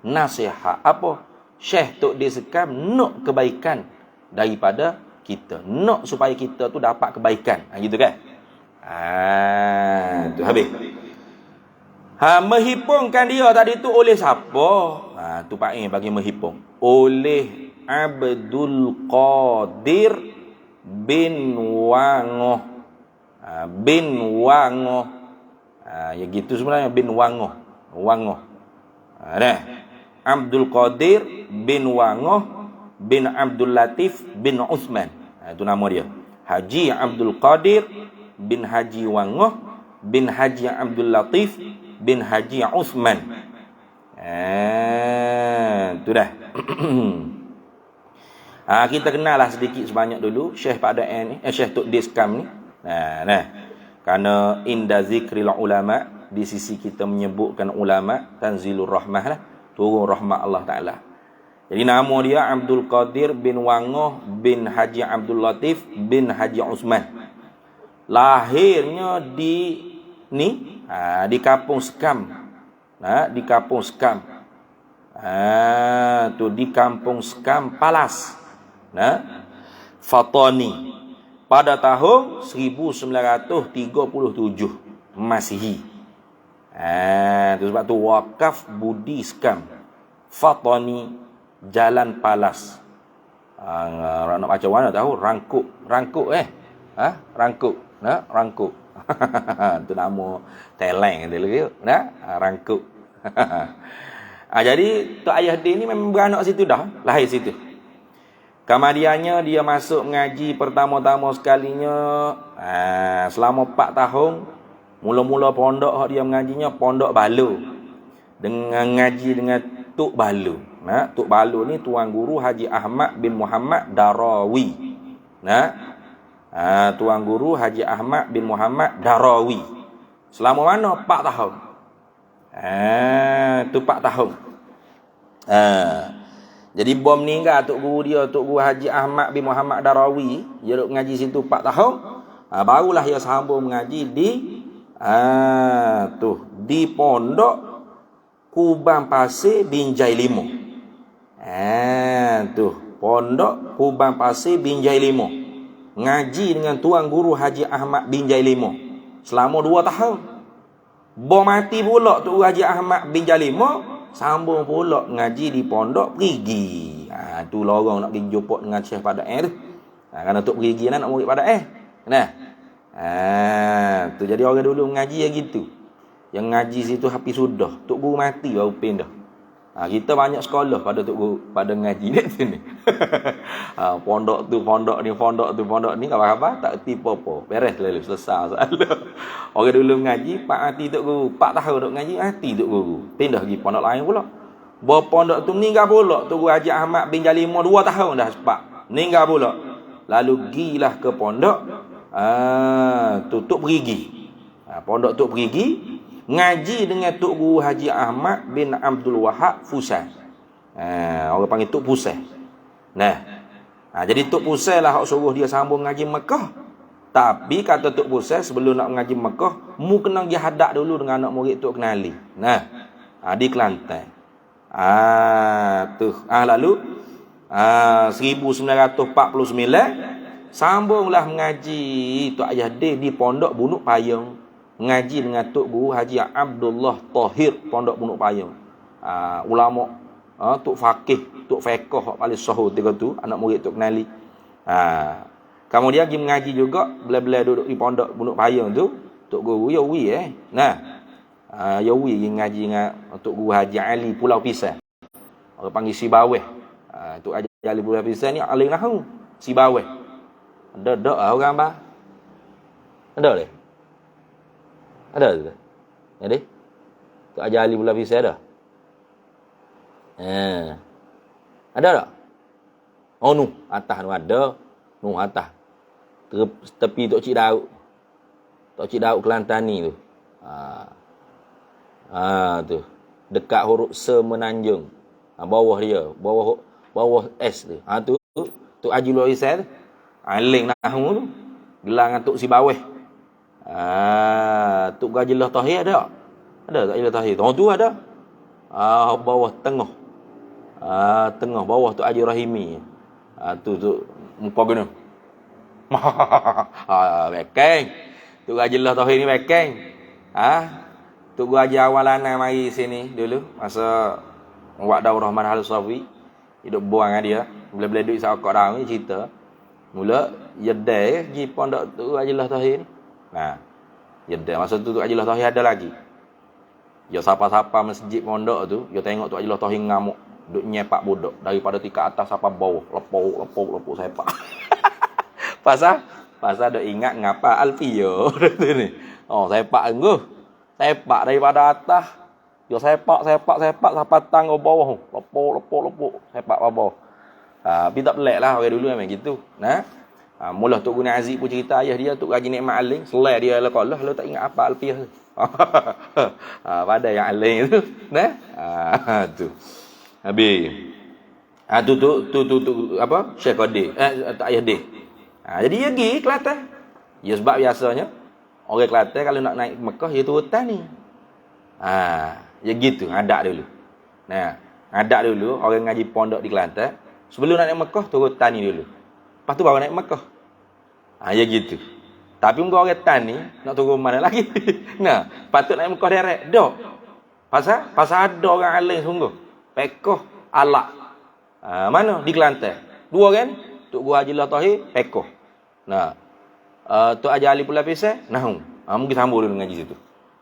nasihat apa? Syekh Tok Sekam nak kebaikan daripada kita. Nak supaya kita tu dapat kebaikan. Gitu kan? Tu habis. Menghipungkan dia tadi tu oleh siapa? Tu Pak bagi menghipung. Oleh Abdul Qadir bin Wangoh. Bin Wangoh. Ya gitu sebenarnya, bin Wangoh. Wangoh. Dah. Abdul Qadir bin Wangoh bin Abdul Latif bin Uthman. Itu nama dia. Haji Abdul Qadir bin Haji Wangoh bin Haji Abdul Latif bin Haji Uthman. Itu dah. Kita kenallah sedikit sebanyak dulu Syekh Pak Da'an ni, Syekh Tok Sekam ni. Kerana inda zikril ulama, di sisi kita menyebutkan ulama, tanzilur rahmah lah, turun rahmat Allah Ta'ala. Jadi nama dia Abdul Qadir bin Wangoh bin Haji Abdul Latif bin Haji Uthman. Lahirnya di di Kampung Sekam. Di Kampung Sekam. Di Kampung Sekam Palas. Fatani pada tahun 1937 Masihi. Itu sebab tu wakaf Budi Sekam Fatani Jalan Palas. Nak baca mana tahu? Rangkuk. Rangkuk. Itu nama talent dia lagi. Rangkuk. Jadi Tok Ayah dia ni memang beranak situ dah, lahir situ. Kemudiannya dia masuk mengaji pertama-tama sekalinya selama 4 tahun. Mula-mula pondok dia mengajinya pondok Balu. Dengan ngaji dengan Tok Balu. Tok Balu ni tuan guru Haji Ahmad bin Muhammad Darawi. Tuan guru Haji Ahmad bin Muhammad Darawi. Selama mana? 4 tahun. Itu 4 tahun. Jadi bom meninggal Tok Guru dia, Tok Guru Haji Ahmad bin Muhammad Darawi. Dia duduk mengaji situ 4 tahun. Barulah dia sambung mengaji di di pondok Kubang Pasir Binjai Limo. Pondok Kubang Pasir Binjai Limo. Ngaji dengan tuan guru Haji Ahmad Binjai Limo selama 2 tahun. Bom mati pula Tok Guru Haji Ahmad Binjai Limo. Sambung pula ngaji di pondok Perigi. Tu lorong nak pergi jumpa dengan Syekh Pak Da'an tu. Kerana Tok Perigi nak murid Pak Da'an. Tu jadi orang dulu ngaji yang gitu. Yang ngaji situ habis sudah. Tok Guru mati baru pindah. Kita banyak sekolah pada Tok Guru pada ngaji ni sini. Pondok tu, pondok ni, pondok tu, pondok ni, apa-apa tak erti apa-apa. Beres lalu selesai soalan. Orang dulu mengaji, Pak mati Tok Guru. 4 tahun duk ngaji, mati Tok Guru. Pindah pergi pondok lain pula. Bawa pondok tu meninggal pula Tok Guru Haji Ahmad bin Jalimo 2 tahun dah sepak. Meninggal pula. Lalu gilah ke pondok Tok Perigi. Pondok Tok Perigi ngaji dengan Tok Guru Haji Ahmad bin Abdul Wahab Fusan. Orang panggil Tok Pusai. Jadi Tok Pusai lah hak suruh dia sambung ngaji Mekah. Tapi kata Tok Pusai sebelum nak ngaji Mekah, mu kena pergi hadap dulu dengan anak murid Tok Kenali. Di Kelantan. Lalu 1949 sambunglah mengaji Tok Ayah dia di pondok Bunuk Payung. Ngaji dengan Tok Guru Haji Abdullah Tahir pondok Bunuk Payung. Ulama Tok Fakih, Tok Fiqh hak paling sahih tiga tu, anak murid Tok Kenali. Kemudian pergi mengaji juga bila-bila duduk di pondok Bunuk Payung tu, Tok Guru Yawi Yawi ngaji dengan Tok Guru Haji Ali Pulau Pisang. Orang panggil Sibaweh. Tok Haji Ali Pulau Pisang ni alim nahu. Sibaweh. Ada orang bah. Ada leh. Ada tu. Jadi Tok Haji Ali Pulau Pisang ada. Ada tak? Oh nu, atas tu ada. Nu atas. Tepi Tok Cik Daud. Tok Cik Daud Kelantan ni tu. Tu. Dekat huruf Semenanjung. Bawah dia, bawah S tu. Tu Tok Haji Luar Isai tu. Aling nahu tu. Gelar dengan Tok Sibaweh. Tok Haji Lah Tahir ada? Ada Tok Haji Lah Tahir? Tu ada. Bawah tengah. Tengah bawah Tok Haji Rahimi. Tu muka guna. Bekeng. Tok Haji Lah Tahir ni bekeng. Tok Haji Awalana mari sini dulu masa buat daurah Manhal Safi. Hidup buang dengan dia. Bila-bila duduk sakak dah ni cerita. Mula yedai pergi pondok Tok Haji Lah Tahir ni. Yedai masa tu Tok Haji Lah Tahir ada lagi. Ya siapa-siapa masjid pondok tu, dia tengok Tok Haji Lah Tahir ngamuk, duk nyepak budak daripada tingkat atas sampai bawah, lepuk sepak. Pasal dak ingat ngapa Alfio ni. Sepak engguh. Sepak daripada atas. Dia sepak sampai tang ke bawah. Lepuk sepak ke bawah. Tapi tak pelik lah orang dulu memang gitu. Mula Tok Guna Aziz pun cerita ayah dia Tok Haji Nikmat Aling, selai dia lah kalau tak ingat apa Alfiah tu. Pada yang Aling tu. Tu. Habis. Tu apa? Syekh Qadir. Ayah dia. Jadi dia pergi Kelantan. Ya sebab biasanya orang Kelantan kalau nak naik Mekah dia turutan ni. Ya gitu, ngadak dulu. Ngadak dulu orang ngaji pondok di Kelantan. Sebelum nak naik Mekah turutan ni dulu. Lepas tu baru naik Mekah. Ya gitu. Tapi muka orang tan ni nak turun mana lagi? Patut naik Mekah direct. Dok. Pasal ada orang alim sungguh. Pekoh alak. Mana? Di Kelantan. Dua kan? Tok Guru Haji Lah Tahir, pekoh. Tok Haji Ali Pula Pisai, nahu. Mungkin sambung dulu ngaji situ.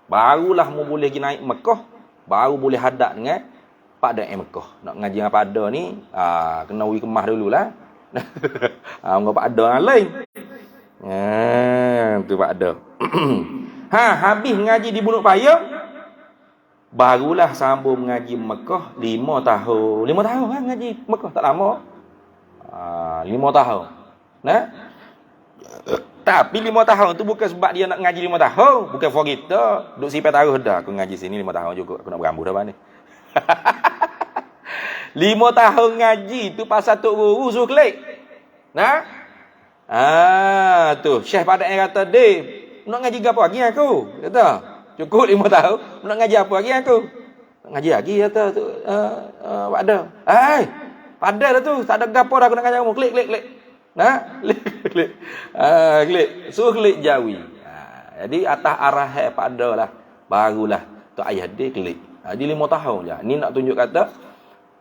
Barulah mu boleh pergi naik Mekah, baru boleh hadap dengan Pak Da'i Mekah. Nak ngaji dengan Pak Da ni, kena ui kemah dululah. Enggak Pak Da yang lain. Tu Pak Da. Habis ngaji di Bunuk Payung, barulah sambung mengaji Mekah 5 tahun. 5 tahun kan ngaji Mekah, tak lama. 5 tahun. Tapi 5 tahun tu bukan sebab dia nak ngaji 5 tahun, bukan for kita. Duk sipai taruh dah aku ngaji sini 5 tahun juga. Aku nak berambu dah ni. 5 tahun ngaji tu pasal Tok Guru suruh klik. Tu Syekh Padak yang kata, "Deh, nak ngaji apa lagi aku?" Kata, "Cukup 5 tahun, nak ngaji apa lagi aku?" Nak ngaji lagi kata tu Pak Da. Padahal dah tu, tak ada gapo dah aku nak ngaji kamu. Klik. Klik. Suruh klik Jawi. Jadi atas arah Pak Da lah. Barulah Tok Ayah dia klik. Jadi 5 tahun je. Ni nak tunjuk kata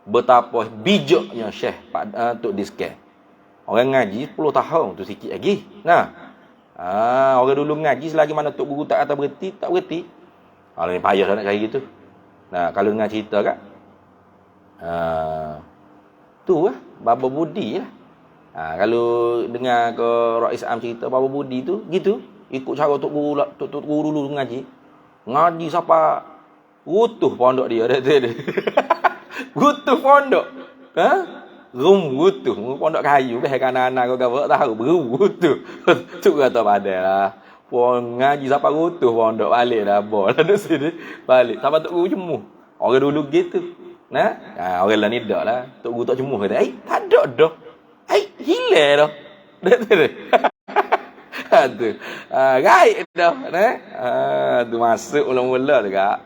betapa bijaknya Syekh Tok Diskar. Orang ngaji 10 tahun tu sikit lagi. Orang dulu ngaji selagi mana Tok Guru tak kata berhenti, tak berhenti. Kalau ni payah nak cari gitu. Kalau dengar cerita kan. Tu lah, Baba Budi lah. Kalau dengar ke Rais Am cerita Baba Budi tu, gitu. Ikut cara Tok Guru dulu ngaji. Ngaji siapa? Rutuh pondok dia. Rutuh pondok. Rutuh. Pondok kayu. Kanan-kanan kau gak tahu. Rutuh. Tu kata padahlah. Ngaji siapa rutuh pondok. Balik dah. Bola duduk sini. Balik. Siapa Tok Guru jemuh. Orang dulu gitu. Orang lah ni dak lah. Tok Guru tak jemuh kata, tak ada dah. Hilang dah. Tu. Gaib dah. Tu masuk mula-mula dekat.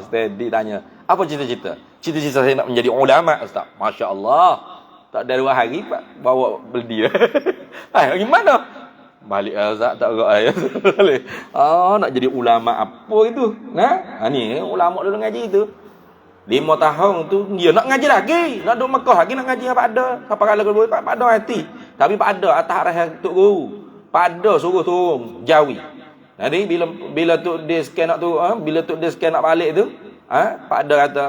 Steady tanya. Apa cita-cita? Cita-cita saya nak menjadi ulama, Ustaz. Masya Allah. Tak ada 2 hari Pak bawa beli. Gimana? Balik Ustaz tak gerak saya. Nak jadi ulama apa itu? Ni ulama dulu ngaji itu. 5 tahun tu dia nak ngaji lagi, nak duduk Mekah lagi nak ngaji dengan Pak Da. Siapa kalau boleh Pak Da hati. Tapi Pak Da atas arah Tok Guru. Pak Da suruh turun Jawi. Jadi bila Tok Diskar nak turun, bila Tok Diskar nak balik tu, Pak Da kata,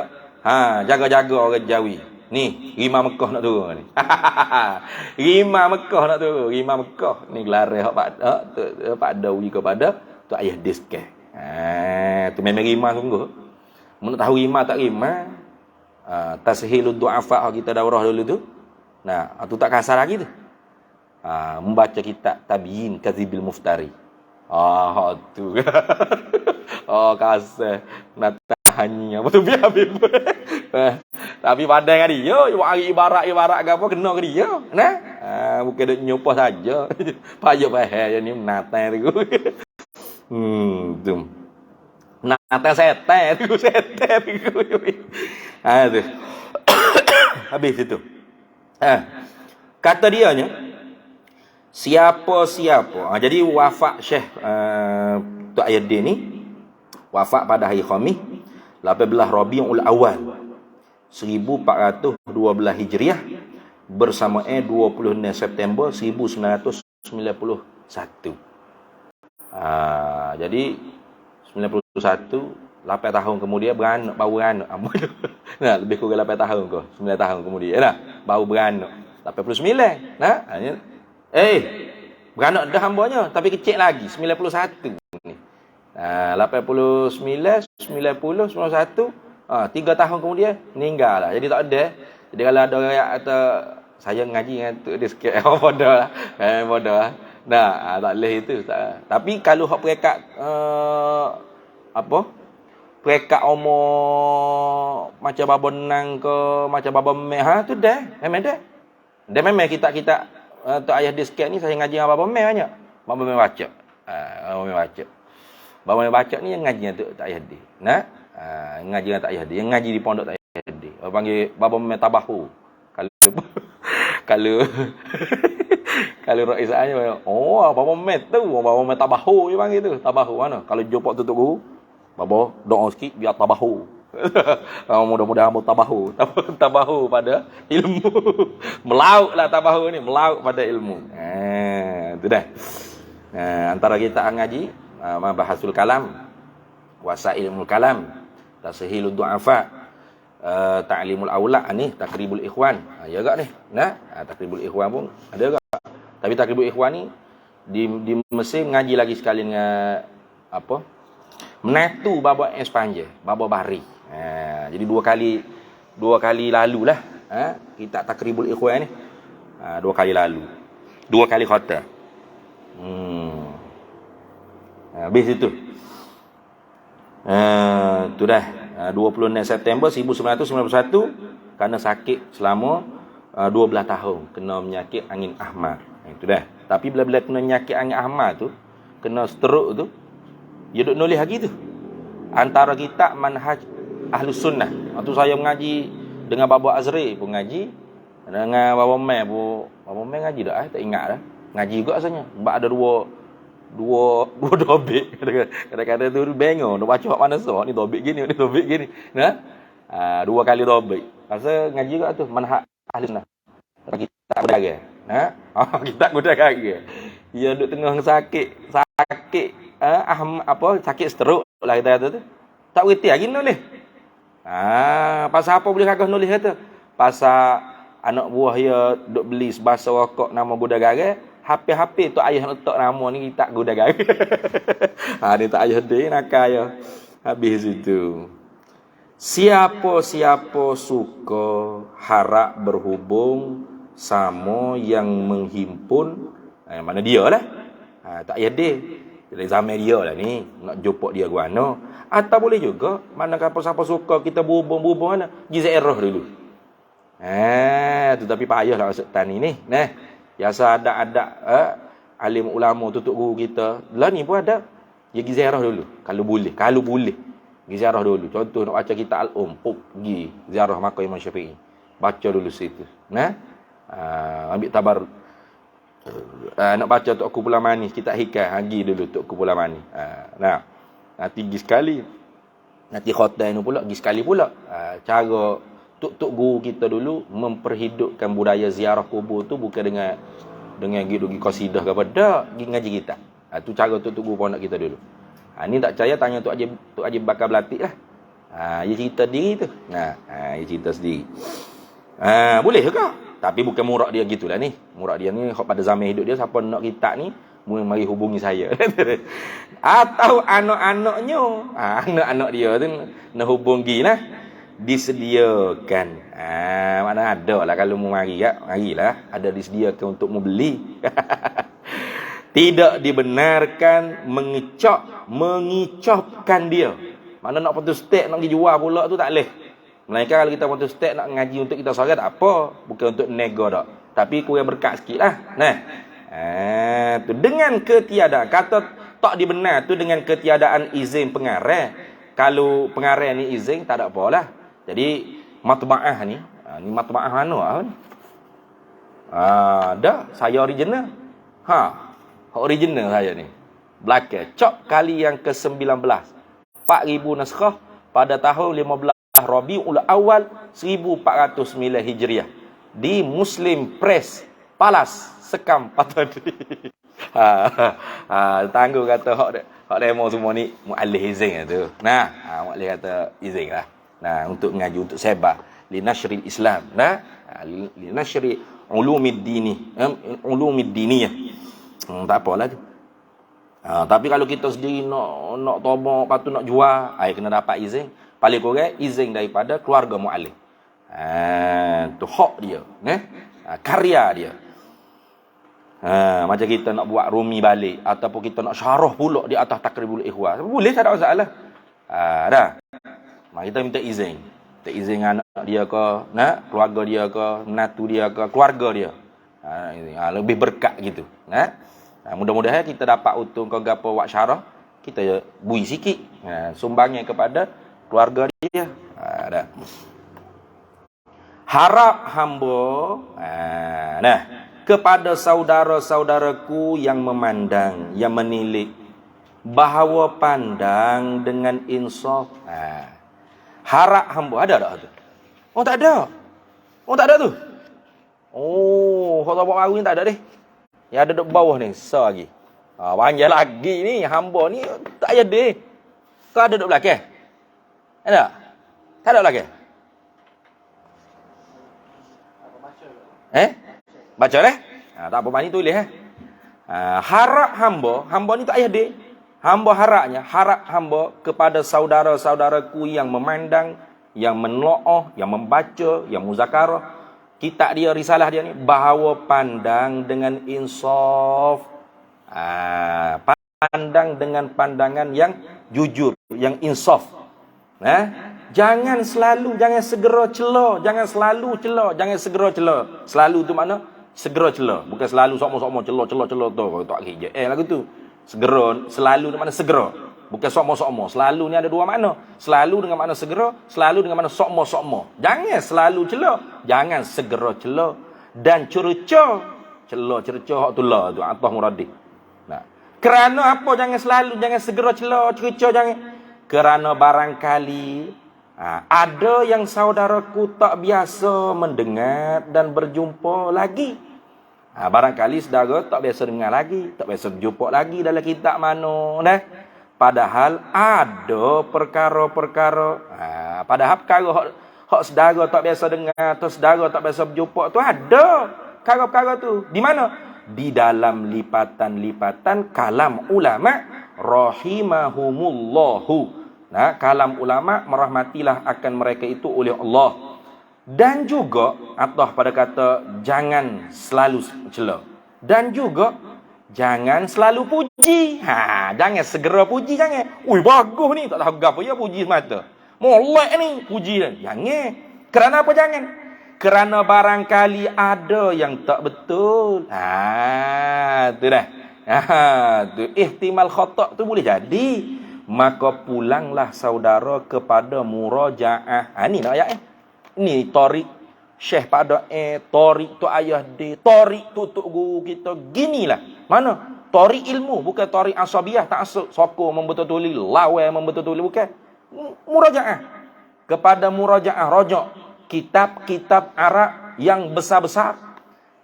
jaga-jaga orang Jawi. Ni Rima Mekah nak turun ni. Rima Mekah nak turun, Rima Mekah. Ni gelar Pak Da uji kepada Tok Ayah Diskar. Tu memang Rima sungguh. Nak tahu rima tak rima, tashilud du'afa kita daurah dulu tu. Tu tak kasar lagi tu. Membaca kitab Tabyin Kadzibil Muftari. Tu. Kasar. Nak tahannya. Betul biar Habib. Tapi pandai kan dia, hari ibarat ke apa kena ke dia. Bukan duk nyumpah saja. Payah bahaya ni menatang tu. Tu. Natang setan tu. Tu. Habis itu. Kata dianya, siapa-siapa. Jadi wafat Syekh Tok Ayyuddin ni wafat pada hari Khamis 18 Rabiul Awal 1412 Hijriah bersamaan 26 September 1991. Jadi 91 8 tahun kemudian baru beranak. Nah, lebih kurang 8 tahun ke 9 tahun kemudian lah baru beranak. 89. Nah, beranak dah hambanya tapi kecil lagi 91 ni. 89, 90, 91, 3 tahun kemudian meninggal lah. Jadi tak ada. Jadi kalau ada orang kata saya ngaji dengan tu dia sikit bodoh lah. Bodoh lah. Nah, tak boleh itu. Tapi kalau hak perekat perekat umur macam baba nang ke macam baba meh tu dah. Memang dah. Dah memang kita Tok Ayah dia sikit ni saya ngaji dengan baba meh banyak. Baba meh baca. Baba meh baca. Baba meh baca ni yang ngaji dengan Tok Ayah dia. Nah, ngaji dengan Tok Ayah dia, yang ngaji di pondok Tok Ayah dia. Orang panggil baba meh tabahu. Kalau kalau raisahnya baba meh tu, baba meh tabahu dia panggil tu. Tabahu mana? Kalau jumpa tu guru, baba doa sikit biar tabahu. Mudah-mudahan hamba tabahu pada ilmu. Melautlah tabahu ni, melaut pada ilmu. Itu dah. Antara kita ngaji mabahasul kalam, wasailul kalam, tasihilud du'afa, ta'limul aulad ni, takribul ikhwan. Ya gak ni. Nah, takribul ikhwan pun ada gak. Tapi takribul ikhwan ni di Mesir ngaji lagi sekali dengan menatu baba Espanya, baba Bahri. Jadi dua kali lalu lah kita takribul ikhwan ni. 2 kali lalu. 2 kali khotbah. Habis itu. Tu dah 26 September 1991 kerana sakit selama 12 tahun kena penyakit angin ahmad. Itu dah. Tapi bila kena penyakit angin ahmad tu, kena stroke tu, dia duk nulis lagi tu. Antara kitab manhaj Ahlus Sunnah. Waktu saya mengaji dengan Baba Azri pun ngaji, dengan Baba Meh pun. Baba Meh ngaji dah, tak ingat dah. Ngaji juga rasanya. Sebab ada dua topik. Kadang-kadang tu bengong nak baca hak mana ni topik gini, ni topik gini. Nah. 2 kali topik. Rasa ngaji juga tu manhaj Ahlus Sunnah. Kitab Gudaga. Nah. Kitab Gudaga. Dia duk tengah sakit sakit stroke lah kita kata tu. Tak berhenti lagi nulis. Pasal apa boleh kagak nulis kata? Pasal anak buah dia duk beli sebasa rokok nama Gudaga. HP tu ayah letak nama ni kita Gudaga. Dia tak ayah dia nakal ya. Habis itu. Siapa-siapa suka harap berhubung sama yang menghimpun, mana dia lah. Tak payah dia. Dari zaman dia lah ni. Nak jumpa dia guana. Atau boleh juga. Mana siapa suka kita berhubung mana. Gizi error dulu. Tetapi payah lah maksud tani ni. Biasa ada alim ulama tutup guru kita. Lah ni pun ada. Dia gizi error dulu. Kalau boleh. Ziarah dulu. Contoh nak baca kitab Al-Um, pergi ziarah makam Imam Syafi'i. Baca dulu situ. Ambil tabar. Nak baca Tok Kumpulan Manis, kitab hikah, pergi dulu Tok Kumpulan Manis. Nanti pergi sekali. Nanti khotbah ni pula pergi sekali pula. Cara tok guru kita dulu memperhidupkan budaya ziarah kubur tu bukan dengan pergi qasidah ke apa, dak, pergi ngaji kitab. Tu cara tok guru pondok kita dulu. Ni tak percaya tanya Tok Haji Bakar Belatik lah. Dia cerita diri tu. Dia cerita sendiri. Boleh juga. Tapi bukan murak dia gitulah ni. Murak dia ni pada zaman hidup dia, siapa nak kitab ni, mari hubungi saya. Atau anak-anaknya. Anak-anak dia tu nak hubungi lah. Disediakan. Mana ada lah kalau mau marilah. Ada disediakan untuk membeli. Tidak dibenarkan mengicapkan dia. Mana nak putus stek nak pergi jual pula tu tak boleh. Melainkan kalau kita putus stek nak ngaji untuk kita seorang tak apa, bukan untuk nego dak. Tapi kurang berkat sikit lah. Nah. Tu dengan ketiadaan kata tak dibenar tu dengan ketiadaan izin pengarah. Kalau pengarah ni izin tak ada apalah. Jadi matbaah ni matbaah mana kan? Dah saya original. Original saya ni. Belakang cok kali yang ke-19. 4000 naskah pada tahun 15 Rabiul Awal 1409 Hijriah di Muslim Press Palas Sekam Patadi. Tangguh kata hak demo semua ni muallif izin tu. Nah, muallif kata izin lah. Nah, untuk mengaji untuk sebar li nashril Islam, nah, li nashri ulumid diniyah. Tak apalah tu. Tapi kalau kita sendiri nak tombak, lepas tu nak jual, kena dapat izin. Paling kurang izin daripada keluarga muallif. Tu hak dia, karya dia. Macam kita nak buat rumi balik ataupun kita nak syarah pula di atas Takribul Ikhwan, boleh, tak ada masalah. Dah. Kita minta izin. Minta izin anak dia ke, keluarga dia ke, menantu dia ke, keluarga dia. Lebih berkat gitu. Mudah-mudahan kita dapat untung ke gapo buat syarah, kita bui sikit. Sumbangnya kepada keluarga dia. Dah. Harap hamba kepada saudara-saudaraku yang memandang, yang menilik, bahawa pandang dengan insaf. Harap hamba ada tak tu? Oh tak ada. Oh tak ada tu. Oh, hak buat baru ni tak ada deh. Yang ada duduk bawah ni, so lagi. Panjang lagi ni, hamba ni tak ada deh. Kau ada duduk belakang? Ada? Tak ada belakang? Baca lah. Tak apa ni tulis harap hamba ni tak payah dek. Hamba harap hamba kepada saudara-saudaraku yang memandang, yang menelooh, yang membaca, yang muzakarah kitab dia, risalah dia ni, bahawa pandang dengan insaf. Pandang dengan pandangan yang jujur, yang insaf. Jangan segera celah, jangan selalu celah, jangan segera celah. Selalu tu makna segera celah, bukan selalu sokmo-sokmo celah tu tak je. Lagu tu. Segera, selalu tu makna segera. Bukan sokmo-sokmo. Selalu ni ada dua makna. Selalu dengan makna segera, selalu dengan makna sokmo-sokmo. Jangan selalu celah, jangan segera celah dan cerca. Celah hak tu lah tu Athah Muradi. Kerana apa jangan selalu, jangan segera celah, cerca jangan. Kerana barangkali ada yang saudaraku tak biasa mendengar dan berjumpa lagi. Barangkali saudara tak biasa dengar lagi, tak biasa berjumpa lagi dalam kitab mana dah. Padahal ada perkara-perkara. Padahal perkara hak saudara tak biasa dengar atau saudara tak biasa berjumpa tu ada perkara-perkara tu. Di mana? Di dalam lipatan-lipatan kalam ulama rahimahumullahu. Kalam ulama merahmatilah akan mereka itu oleh Allah. Dan juga Allah pada kata jangan selalu celah. Dan juga jangan selalu puji. Jangan segera puji, jangan. Ui bagus ni, tak tahu apa ya puji semata. Molek ni puji dan jangan. Kerana apa jangan? Kerana barangkali ada yang tak betul. Tu dah. Tu ihtimal khata' tu boleh jadi. Maka pulanglah saudara kepada murajaah. Ni nak ayat ni tarik Syekh pada tarik tu ayah dia, tarik tu guru kita. Ginilah. Mana? Tarik ilmu, bukan tarik asabiah, ta'assub, sokong membetul-betuli, lawan membetul-betuli, bukan. Murajaah. Kepada murajaah, rojak kitab-kitab Arab yang besar-besar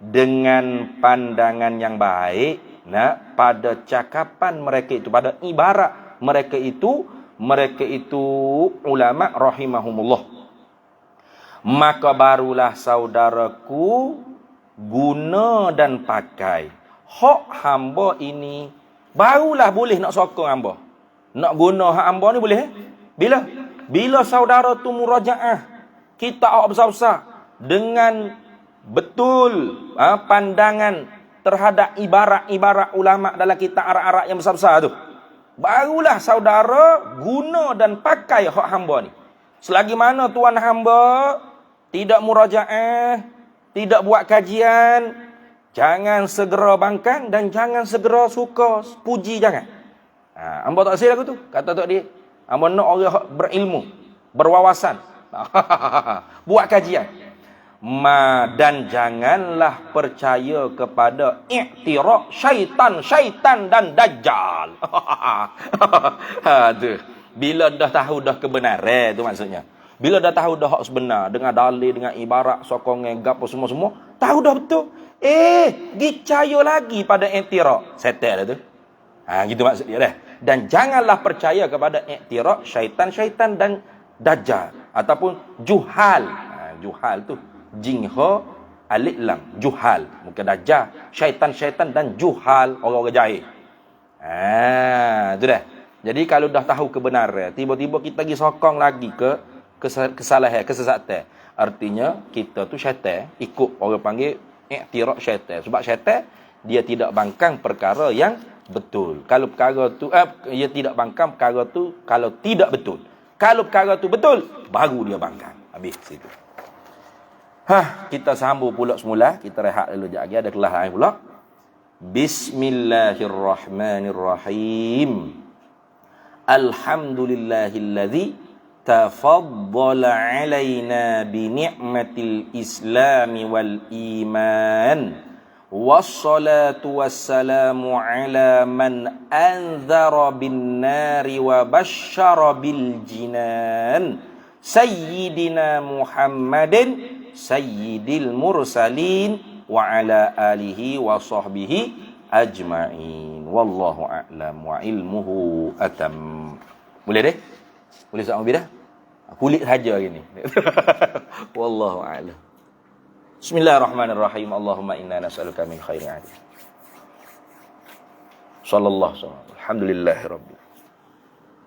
dengan pandangan yang baik pada cakapan mereka itu, pada ibarat mereka itu ulama rahimahumullah. Maka barulah saudaraku guna dan pakai hak hamba ini, barulah boleh nak sokong hamba, nak guna hak hamba ni boleh. Bila saudara tu murajaah kita hak besar-besar dengan betul pandangan terhadap ibarat-ibarat ulama dalam kitab Arab-Arab yang besar-besar tu, barulah saudara guna dan pakai hak hamba ni. Selagi mana tuan hamba tidak murajaah, tidak buat kajian, jangan segera bangkang dan jangan segera suka puji, jangan. Hamba tak silap aku tu, kata tok dia. Hamba nak orang berilmu, berwawasan. Buat kajian. Dan janganlah percaya kepada i'tiraf syaitan dan dajjal. Tu. Bila dah tahu dah kebenaran tu maksudnya. Bila dah tahu dah hak sebenar dengan dalil, dengan ibarat, sokongan, gapo semua-semua, tahu dah betul. Dicaya lagi pada i'tiraf. Setel dah tu. Gitu maksud dia dah. Dan janganlah percaya kepada i'tiraf syaitan dan dajjal ataupun juhal. Juhal tu jingha alif lam, juhal, bukan dajjal, syaitan dan juhal, orang-orang jahil. Tu dah. Jadi kalau dah tahu kebenaran, tiba-tiba kita pergi sokong lagi ke kesalahan, kesesatan. Artinya kita tu syaitan, ikut orang panggil i'tiraf syaitan. Sebab syaitan dia tidak bangkang perkara yang betul. Kalau perkara tu dia tidak bangkang perkara tu kalau tidak betul. Kalau perkara tu betul, baru dia bangkang. Habis situ. Kita sambung pula semula. Kita rehat dulu sekejap lagi. Ada kelas lain pula. Bismillahirrahmanirrahim. Alhamdulillahilladzi tafaddala alaina bi ni'matil islami wal iman. Wassalatu wassalamu ala man anzara bin nari wa basyara bil jinan. Sayyidina Muhammadin sayyidil mursalin wa ala alihi wa sahbihi ajma'in. Wallahu a'lam wa ilmuhu atam. Boleh deh? Boleh sama bidah? Kulit saja gini. Wallahu a'lam. Bismillahirrahmanirrahim. Allahumma inna nas'aluka min khairin 'ajil. Sallallahu alaihi wasallam. Alhamdulillahirabbil